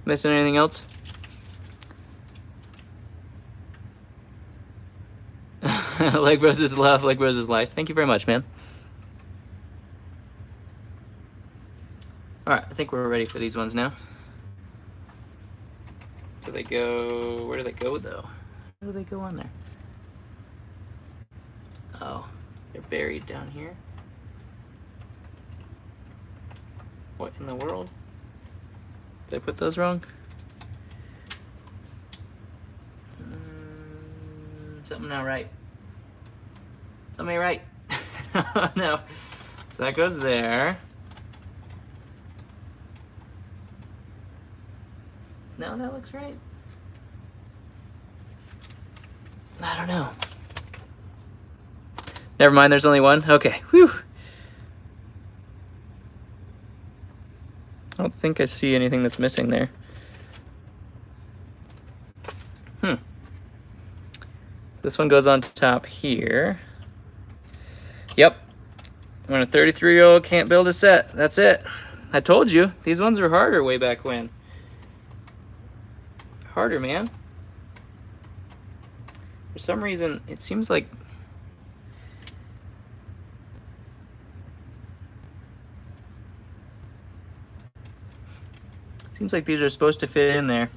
Missing anything else? LEGbrOs is love, LEGbrOs is life. Thank you very much, man. Alright, I think we're ready for these ones now. Do they go... Where do they go, though? Where do they go on there? Oh, they're buried down here. What in the world? Did I put those wrong? Something not right. Something ain't right. No. So that goes there. No, that looks right. I don't know. Never mind, there's only one? Okay, whew. I don't think I see anything that's missing there. This one goes on top here. Yep. When a 33-year-old can't build a set, that's it. I told you, these ones were harder way back when. Harder, man. For some reason, it seems like... Seems like these are supposed to fit in there.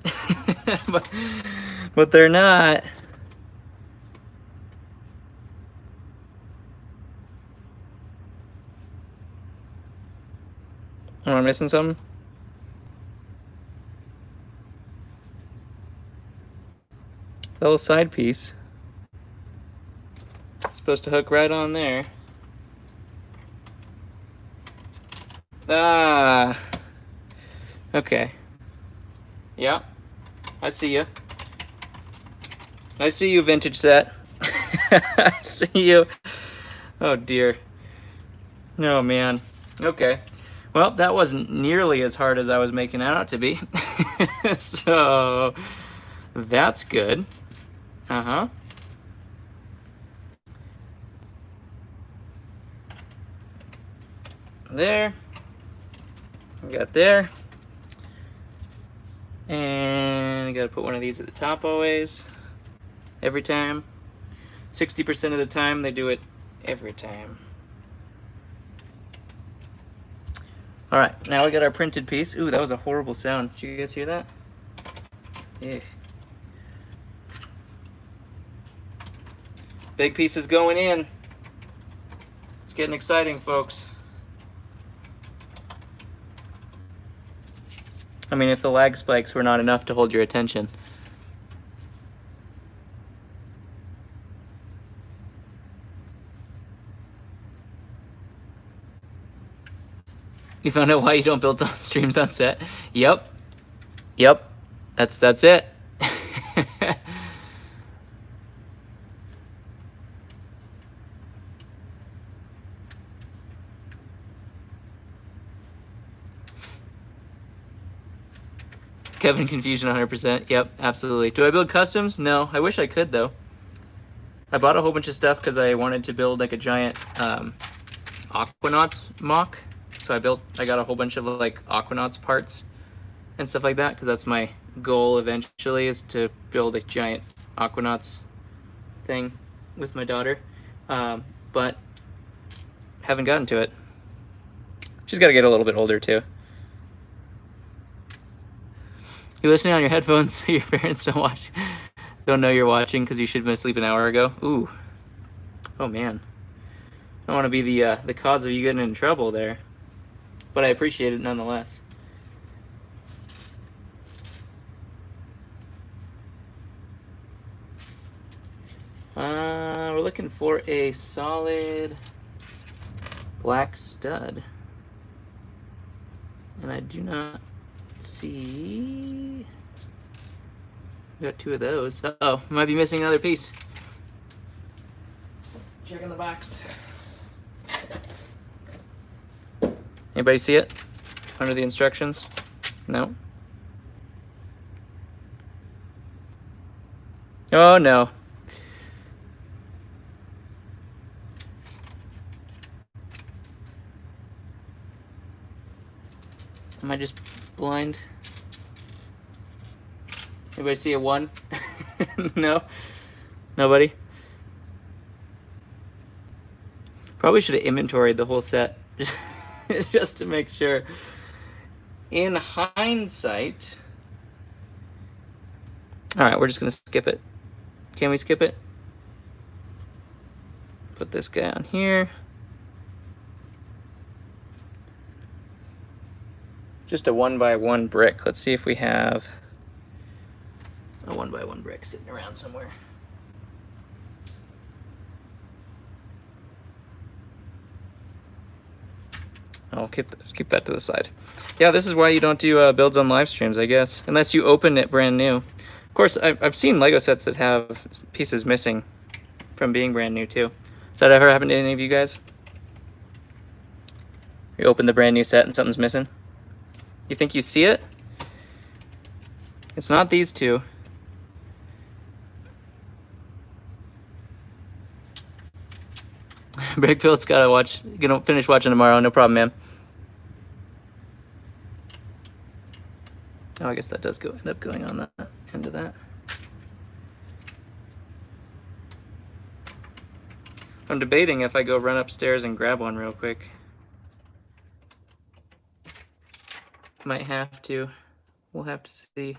but they're not. Am I missing something? That little side piece. supposed to hook right on there. Ah. Okay. Yeah. I see you. I see you, vintage set. I see you. Oh dear. Oh man. Okay. Well, that wasn't nearly as hard as I was making it out to be. So that's good. Uh-huh. There. We got there. And I gotta put one of these at the top always. Every time. 60% of the time they do it every time. Alright, now we got our printed piece. Ooh, that was a horrible sound. Did you guys hear that? Yeah. Big piece is going in. It's getting exciting, folks. I mean, if the lag spikes were not enough to hold your attention. You found out why you don't build streams on set? Yep. Yep. That's it. Kevin Confusion 100%. Yep, absolutely. Do I build customs? No. I wish I could, though. I bought a whole bunch of stuff because I wanted to build like a giant Aquanauts mock. So I got a whole bunch of like Aquanauts parts and stuff like that because that's my goal eventually, is to build a giant Aquanauts thing with my daughter. But haven't gotten to it. She's got to get a little bit older too. You're listening on your headphones so your parents don't know you're watching because you should have been asleep an hour ago. Ooh. Oh man. I don't want to be the cause of you getting in trouble there. But I appreciate it nonetheless. We're looking for a solid black stud. And I do not see. We got two of those. Uh-oh, might be missing another piece. Check in the box. Anybody see it under the instructions? No? Oh no. Am I just blind? Anybody see a 1? No? Nobody? Probably should have inventoried the whole set just to make sure. In hindsight... Alright, we're just going to skip it. Can we skip it? Put this guy on here. Just a 1x1 brick. Let's see if we have a 1x1 brick sitting around somewhere. I'll keep that to the side. Yeah, this is why you don't do builds on live streams, I guess, unless you open it brand new. Of course, I've seen Lego sets that have pieces missing from being brand new too. Has that ever happened to any of you guys? You open the brand new set and something's missing? You think you see it? It's not these two. Brick Build's gotta watch. Gonna finish watching tomorrow. No problem, man. Oh, I guess that does end up going on that end of that. I'm debating if I go run upstairs and grab one real quick. Might have to. We'll have to see.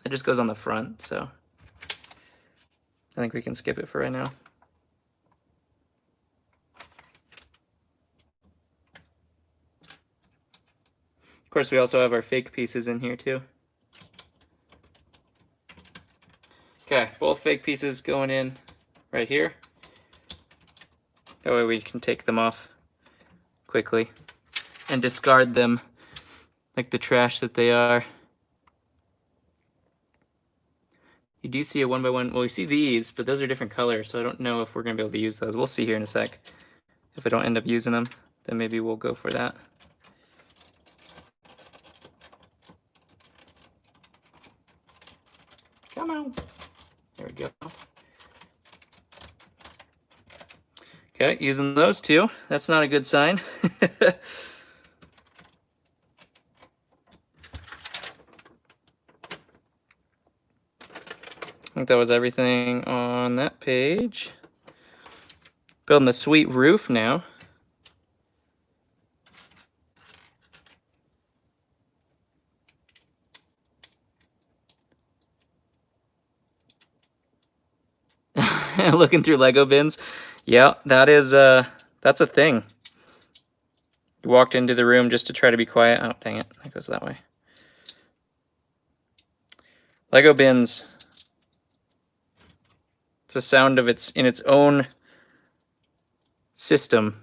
It just goes on the front, so I think we can skip it for right now. Of course, we also have our fake pieces in here too. Okay, both fake pieces going in right here. That way we can take them off quickly and discard them like the trash that they are. You do see a 1x1. Well, we see these, but those are different colors, so I don't know if we're going to be able to use those. We'll see here in a sec. If I don't end up using them, then maybe we'll go for that. Come on. There we go. Okay, using those two. That's not a good sign. I think that was everything on that page. Building the sweet roof now. Looking through Lego bins. Yeah, that's a thing. You walked into the room just to try to be quiet. Oh, dang it. That goes that way. Lego bins. It's a sound of in its own system.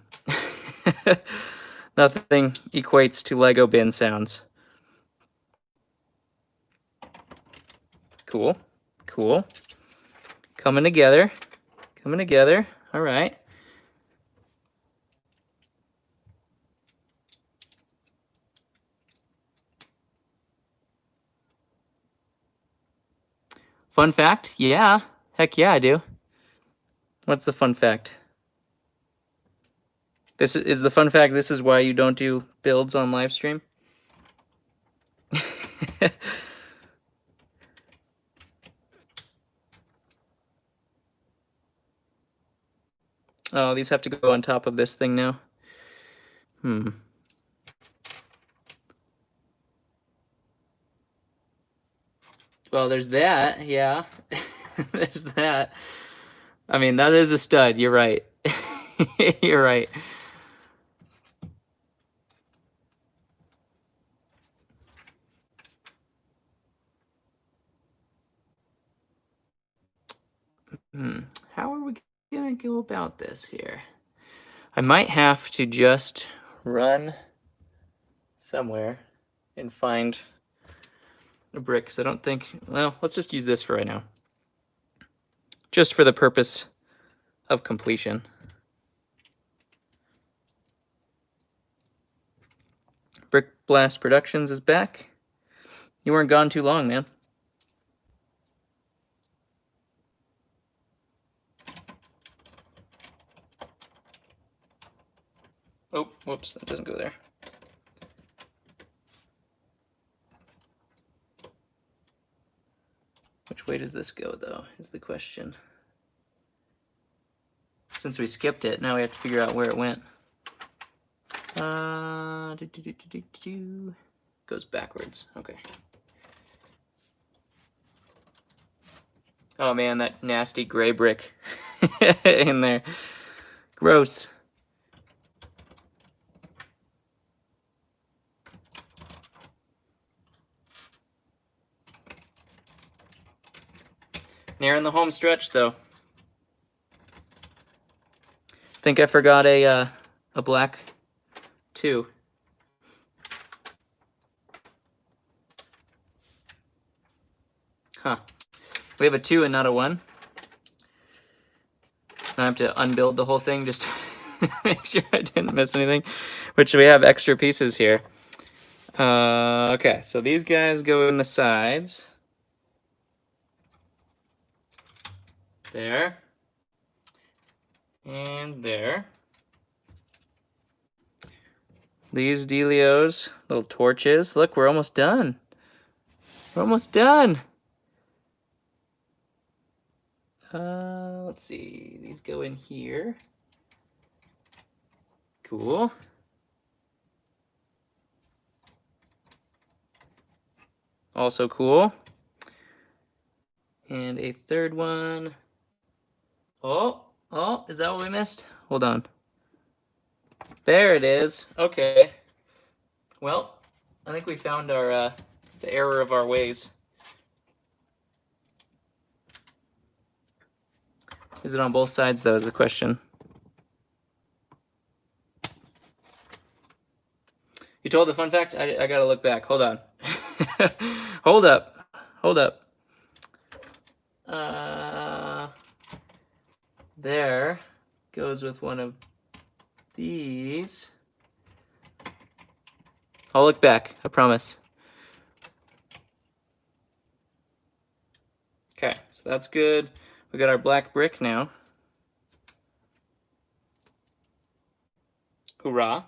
Nothing equates to Lego bin sounds. Cool. Cool. Coming together. Coming together. All right. Fun fact? Yeah. Heck yeah, I do. What's the fun fact? This is the fun fact. This is why you don't do builds on live stream. Oh, these have to go on top of this thing now. Well, there's that. Yeah. There's that. I mean, that is a stud. You're right. You're right. How are we gonna go about this here? I might have to just run somewhere and find a brick, because I don't think... Well, let's just use this for right now. Just for the purpose of completion. Brick Blast Productions is back. You weren't gone too long, man. Oh, whoops, that doesn't go there. Which way does this go, though, is the question. Since we skipped it, now we have to figure out where it went. Goes backwards. Okay. Oh man, that nasty gray brick in there. Gross. Nearing the home stretch, though. Think I forgot a black 2. Huh. We have a 2 and not a 1. I have to unbuild the whole thing just to make sure I didn't miss anything. Which we have extra pieces here. Okay, so these guys go in the sides. There. And there. These dealios, little torches. Look, we're almost done. We're almost done. Let's see. These go in here. Cool. Also cool. And a third one. Oh, is that what we missed? Hold on. There it is. Okay. Well, I think we found our the error of our ways. Is it on both sides, though, is the question. You told the fun fact? I gotta look back. Hold on. Hold up. Hold up. There goes with one of these. I'll look back, I promise. Okay, so that's good. We got our black brick now. Hoorah.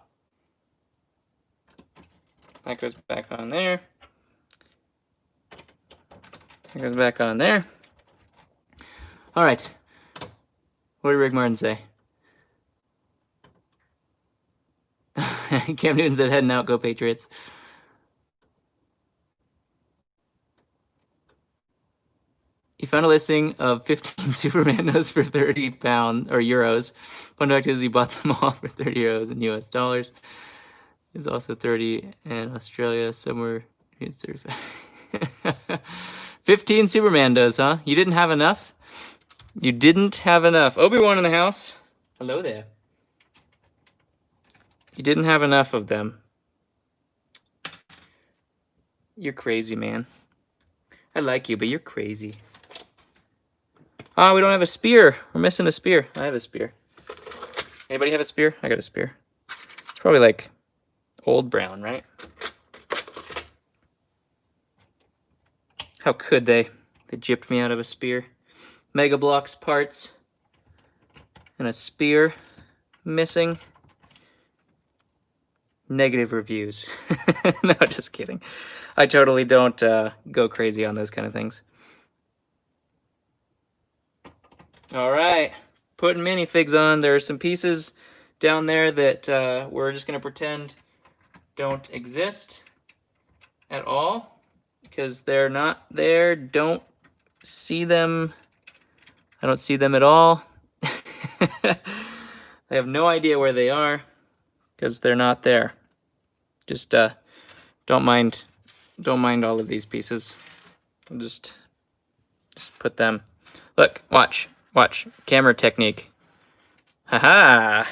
That goes back on there. That goes back on there. All right. What did Rick Martin say? Cam Newton said, heading out, go Patriots. He found a listing of 15 Supermandos for 30 pounds or euros. Fun fact is he bought them all for 30 euros in US dollars. There's also 30 in Australia, somewhere. It's 35. 15 Supermandos, huh? You didn't have enough? You didn't have enough. Obi-Wan in the house. Hello there. You didn't have enough of them. You're crazy, man. I like you, but you're crazy. Oh, we don't have a spear. We're missing a spear. I have a spear. Anybody have a spear? I got a spear. It's probably like old brown, right? How could they? They gypped me out of a spear. Mega Bloks parts. And a spear missing. Negative reviews. No, just kidding. I totally don't go crazy on those kind of things. All right, putting minifigs on. There are some pieces down there that we're just gonna pretend don't exist at all because they're not there. Don't see them. I don't see them at all. I have no idea where they are because they're not there. Just don't mind all of these pieces. I'll just put them. Look, watch. Watch, camera technique. Haha.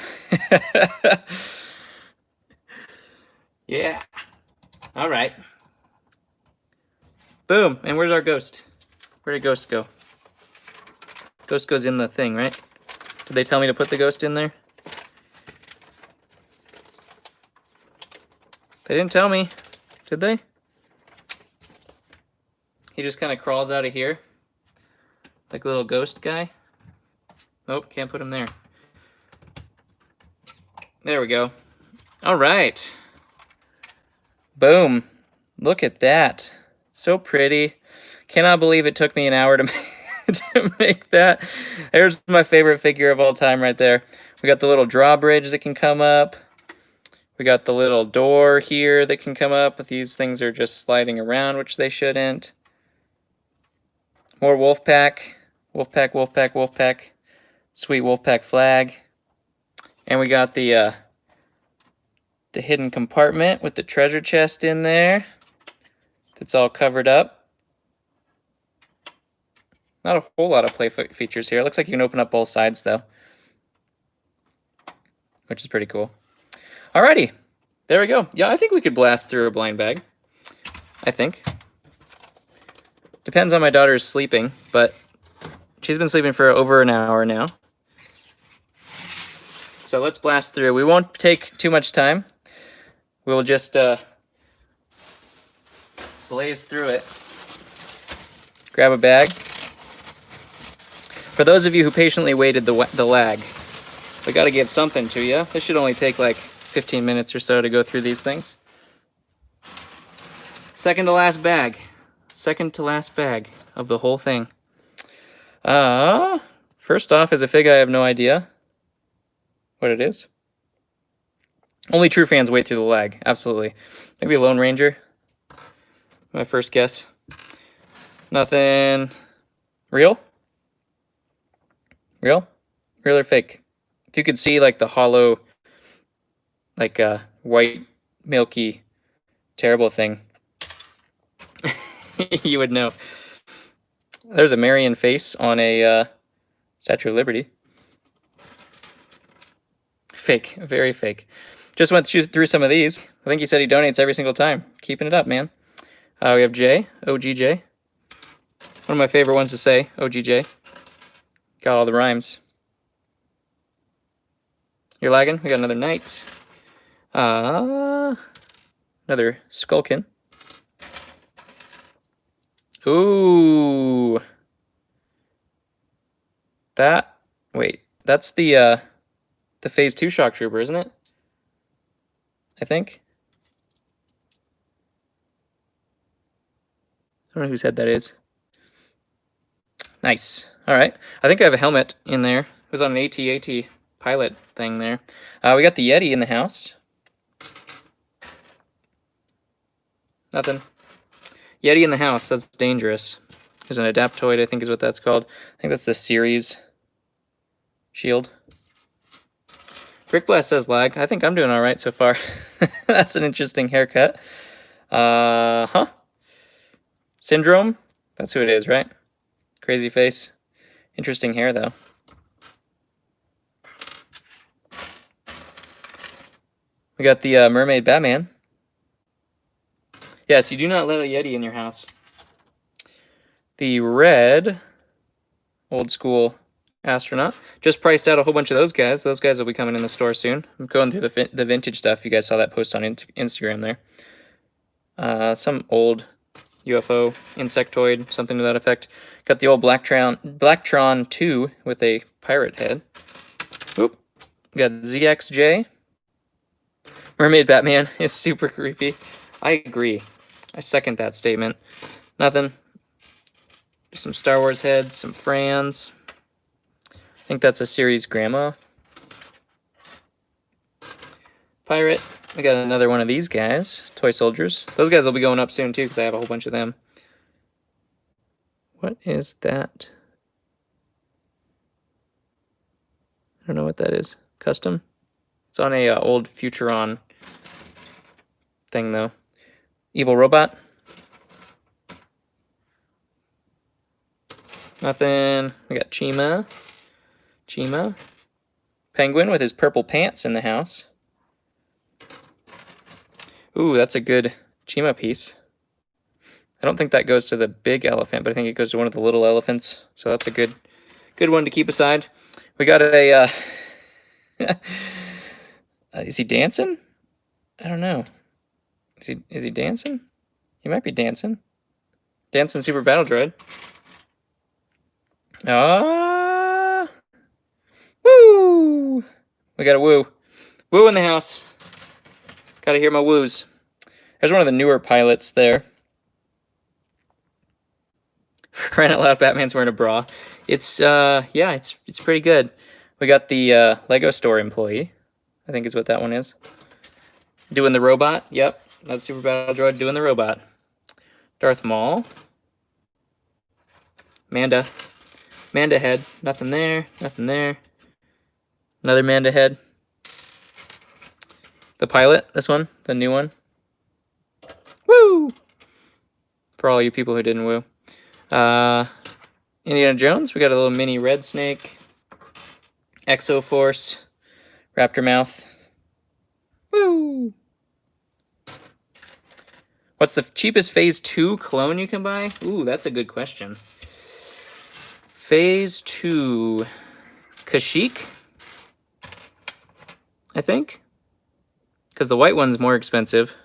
Yeah. All right. Boom. And where's our ghost? Where did ghost go? Ghost goes in the thing, right? Did they tell me to put the ghost in there? They didn't tell me, did they? He just kind of crawls out of here. Like a little ghost guy. Nope, can't put him there. There we go. All right. Boom. Look at that. So pretty. Cannot believe it took me an hour to make that. There's my favorite figure of all time right there. We got the little drawbridge that can come up. We got the little door here that can come up. These things are just sliding around, which they shouldn't. More Wolfpack. Wolfpack, Wolfpack, Wolfpack. Sweet Wolfpack flag. And we got the hidden compartment with the treasure chest in there. That's all covered up. Not a whole lot of play features here. It looks like you can open up both sides though, which is pretty cool. Alrighty, there we go. Yeah, I think we could blast through a blind bag. I think. Depends on my daughter's sleeping, but she's been sleeping for over an hour now. So let's blast through. We won't take too much time. We'll just blaze through it. Grab a bag. For those of you who patiently waited the lag, we got to give something to you. This should only take like 15 minutes or so to go through these things. Second to last bag. Second to last bag of the whole thing. First off is a fig I have no idea what it is. Only true fans wait through the lag. Absolutely. Maybe a Lone Ranger. My first guess. Nothing. Real? Real? Real or fake? If you could see like the hollow, like white, milky, terrible thing, you would know. There's a Marion face on a Statue of Liberty. Fake. Very fake. Just went through some of these. I think he said he donates every single time. Keeping it up, man. We have J. OGJ. One of my favorite ones to say. OGJ. Got all the rhymes. You're lagging. We got another knight. Another Skulkin. Ooh. Wait, that's the Phase 2 Shock Trooper, isn't it? I think. I don't know whose head that is. Nice. All right. I think I have a helmet in there. It was on an AT-AT pilot thing there. We got the Yeti in the house. Nothing. Yeti in the house. That's dangerous. There's an Adaptoid, I think is what that's called. I think that's the series shield. Brick Blast says lag. I think I'm doing all right so far. That's an interesting haircut. Syndrome. That's who it is, right? Crazy face. Interesting hair, though. We got the Mermaid Batman. Yes, you do not let a Yeti in your house. The red old school astronaut. Just priced out a whole bunch of those guys. Those guys will be coming in the store soon. I'm going through the vintage stuff. You guys saw that post on Instagram there. Some old UFO, insectoid, something to that effect. Got the old Blacktron 2 with a pirate head. Oop. We got ZXJ. Mermaid Batman is super creepy. I agree. I second that statement. Nothing. Some Star Wars heads, some Frans. I think that's a series grandma. Pirate. We got another one of these guys. Toy soldiers. Those guys will be going up soon too because I have a whole bunch of them. What is that? I don't know what that is. Custom? It's on a old Futuron thing though. Evil robot. Nothing. We got Chima. Penguin with his purple pants in the house. Ooh, that's a good Chima piece. I don't think that goes to the big elephant, but I think it goes to one of the little elephants. So that's a good one to keep aside. We got a... is he dancing? I don't know. Is he dancing? He might be dancing. Dancing Super Battle Droid. Woo! We got a woo. Woo in the house. Gotta hear my woos. There's one of the newer pilots there. Crying out loud, Batman's wearing a bra. It's, yeah, it's pretty good. We got the Lego store employee. I think is what that one is. Doing the robot. Yep, that's Super Battle Droid doing the robot. Darth Maul. Manda head. Nothing there. Nothing there. Another Manda head. The pilot, this one, the new one. Woo! For all you people who didn't woo. Indiana Jones, we got a little mini red snake. Exoforce. Raptor mouth. Woo! What's the cheapest Phase 2 clone you can buy? Ooh, that's a good question. Phase 2. Kashyyyk? I think. Because the white one's more expensive.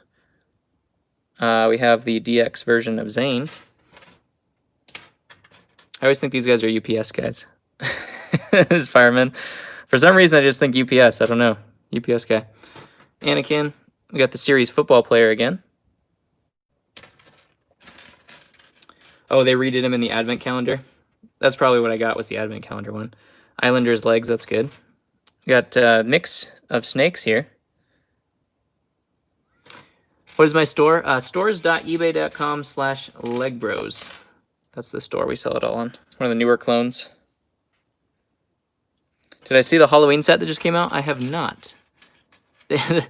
We have the DX version of Zane. I always think these guys are UPS guys. This fireman. For some reason, I just think UPS. I don't know. UPS guy. Anakin. We got the series football player again. Oh, they redid him in the advent calendar. That's probably what I got with the advent calendar one. Islander's legs, that's good. We got a mix of snakes here. What is my store? Stores.ebay.com/LEGbrOs. That's the store we sell it all on. One of the newer clones. Did I see the Halloween set that just came out? I have not. The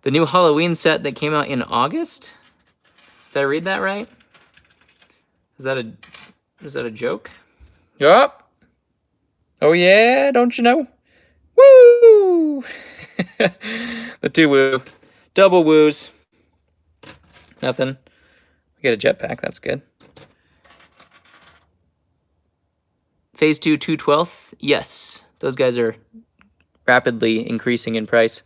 new Halloween set that came out in August? Did I read that right? Is that a joke? Yup. Oh yeah, don't you know? Woo! The two woo. Double woos. Nothing. We get a jetpack, that's good. Phase 2, 2/12. Yes, those guys are rapidly increasing in price.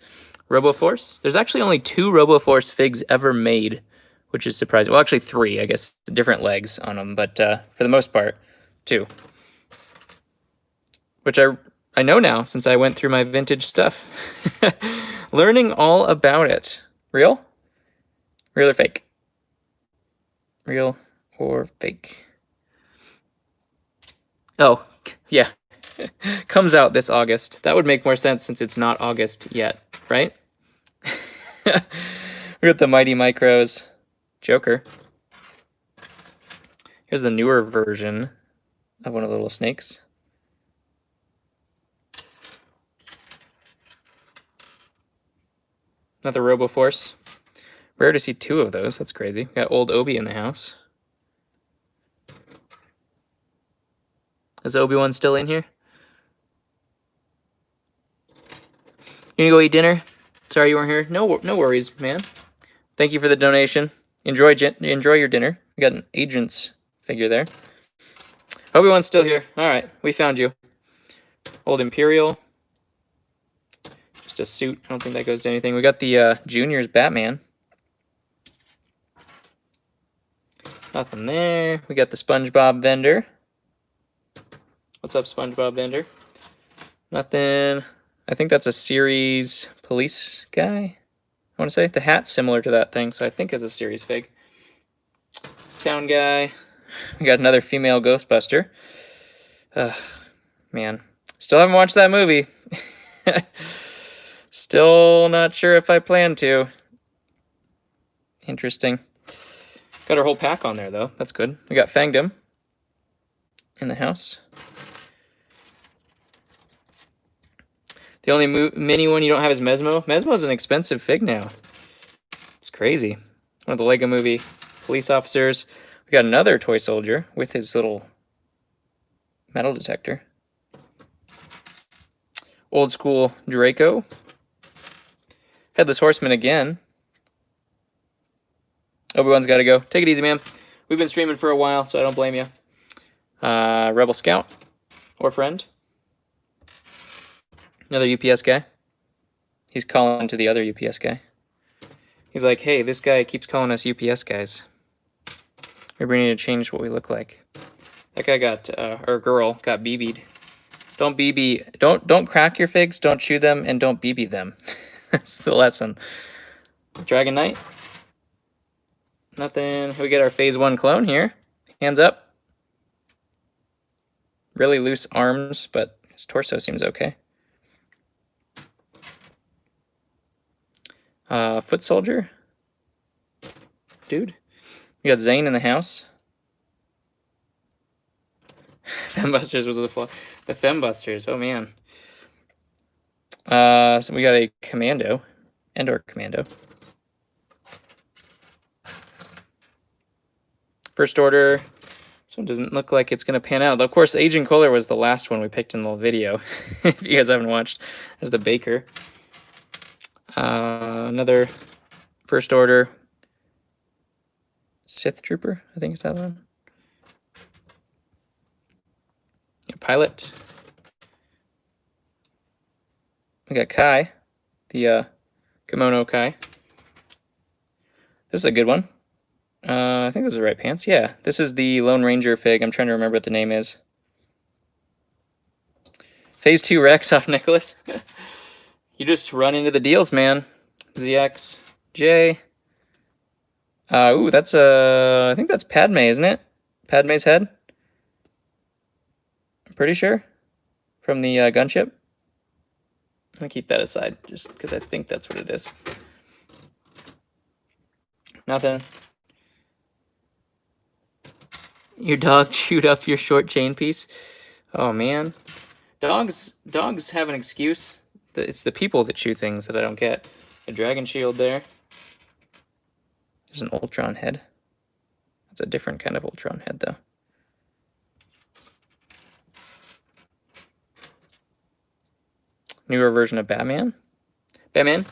RoboForce. There's actually only 2 RoboForce figs ever made, which is surprising. Well, actually 3, I guess, different legs on them, but for the most part, 2. Which I know now since I went through my vintage stuff. Learning all about it. Real? Real or fake? Real or fake? Oh, yeah. Comes out this August. That would make more sense since it's not August yet, right? We got the Mighty Micros Joker. Here's the newer version of one of the little snakes. Another RoboForce. Rare to see 2 of those. That's crazy. Got old Obi in the house. Is Obi-Wan still in here? You gonna go eat dinner? Sorry you weren't here. No worries, man. Thank you for the donation. Enjoy your dinner. We got an Agents figure there. Obi-Wan's still here. All right, we found you. Old Imperial. Just a suit. I don't think that goes to anything. We got the Juniors Batman. Nothing there. We got the SpongeBob vendor. What's up, SpongeBob vendor? Nothing. I think that's a series police guy. I want to say the hat's similar to that thing, so I think it's a series fig. Town guy. We got another female Ghostbuster. Man, still haven't watched that movie. Still not sure if I plan to. Interesting. Got our whole pack on there, though. That's good. We got Fangdom in the house. The only mini one you don't have is Mesmo. Mesmo's an expensive fig now. It's crazy. One of the Lego Movie police officers. We got another toy soldier with his little metal detector. Old school Draco. Headless Horseman again. Obi-Wan's got to go. Take it easy, man. We've been streaming for a while, so I don't blame you. Rebel Scout or friend. Another UPS guy. He's calling to the other UPS guy. He's like, hey, this guy keeps calling us UPS guys. Maybe we need to change what we look like. That guy got, or girl, got BB'd. Don't BB, don't crack your figs, don't chew them, and don't BB them. That's the lesson. Dragon Knight. Nothing. We get our Phase 1 clone here. Hands up. Really loose arms, but his torso seems okay. Foot soldier. Dude. We got Zane in the house. Fembusters was the flaw. The Fembusters, oh man. So we got a Commando. Endor Commando. First Order. This one doesn't look like it's going to pan out. Of course, Agent Kohler was the last one we picked in the video. If you guys haven't watched. There's the Baker. Another First Order. Sith Trooper, I think is that one. Yeah, Pilot. We got Kai. The Kimono Kai. This is a good one. I think this is the right pants. Yeah, this is the Lone Ranger fig. I'm trying to remember what the name is. Phase 2 Rex off Nicholas. You just run into the deals, man. ZXJ. Ooh, that's I think that's Padme, isn't it? Padme's head. I'm pretty sure. From the gunship. I'm gonna keep that aside just because I think that's what it is. Nothing. Your dog chewed up your short chain piece. Oh man, dogs have an excuse. It's the people that chew things that I don't get. A dragon shield there. There's an Ultron head. That's a different kind of Ultron head though. newer version of Batman. Batman?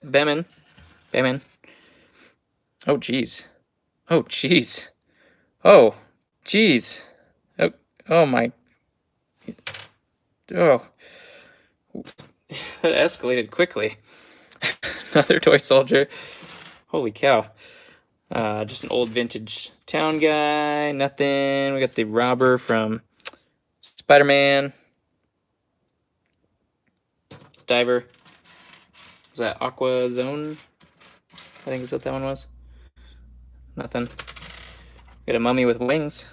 Batman? Batman? Oh, jeez. Oh, jeez. Oh, jeez. Oh, oh my. Oh. That escalated quickly. Another toy soldier. Holy cow. Just an old vintage town guy. Nothing. We got the robber from Spider-Man. Diver. Was that Aqua Zone? I think is what that one was. Nothing. Got a mummy with wings.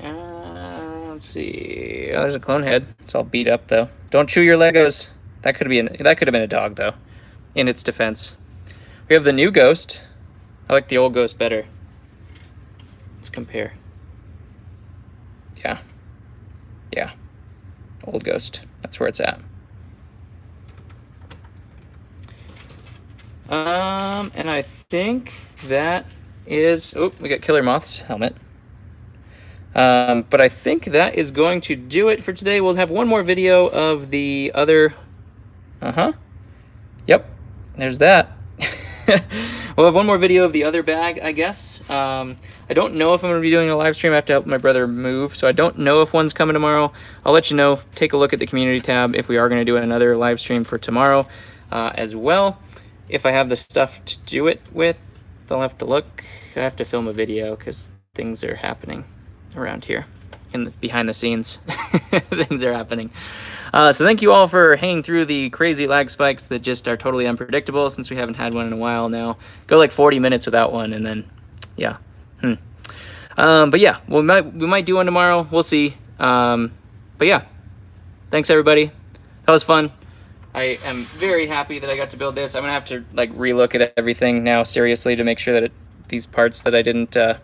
Let's see. Oh, there's a clone head. It's all beat up though. Don't chew your Legos. That could have been a dog though. In its defense, we have the new Ghost. I like the old Ghost better. Let's compare. Yeah. Yeah. Old Ghost. That's where it's at. And I think that is... Oh, we got Killer Moth's helmet. But I think that is going to do it for today. We'll have one more video of the other... Yep, there's that. We'll have one more video of the other bag, I guess. I don't know if I'm going to be doing a live stream. I have to help my brother move, so I don't know if one's coming tomorrow. I'll let you know. Take a look at the community tab if we are going to do another live stream for tomorrow as well. If I have the stuff to do it with, I'll have to look. I have to film a video because things are happening around here behind the scenes. Things are happening. So thank you all for hanging through the crazy lag spikes that just are totally unpredictable since we haven't had one in a while now. Go like 40 minutes without one and then, yeah. But yeah, we might do one tomorrow. We'll see. But yeah, thanks everybody. That was fun. I am very happy that I got to build this. I'm gonna have to like relook at everything now seriously to make sure that these parts that I didn't that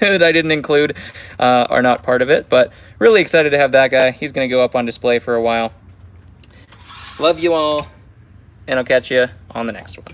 I didn't include are not part of it. But really excited to have that guy. He's gonna go up on display for a while. Love you all, and I'll catch you on the next one.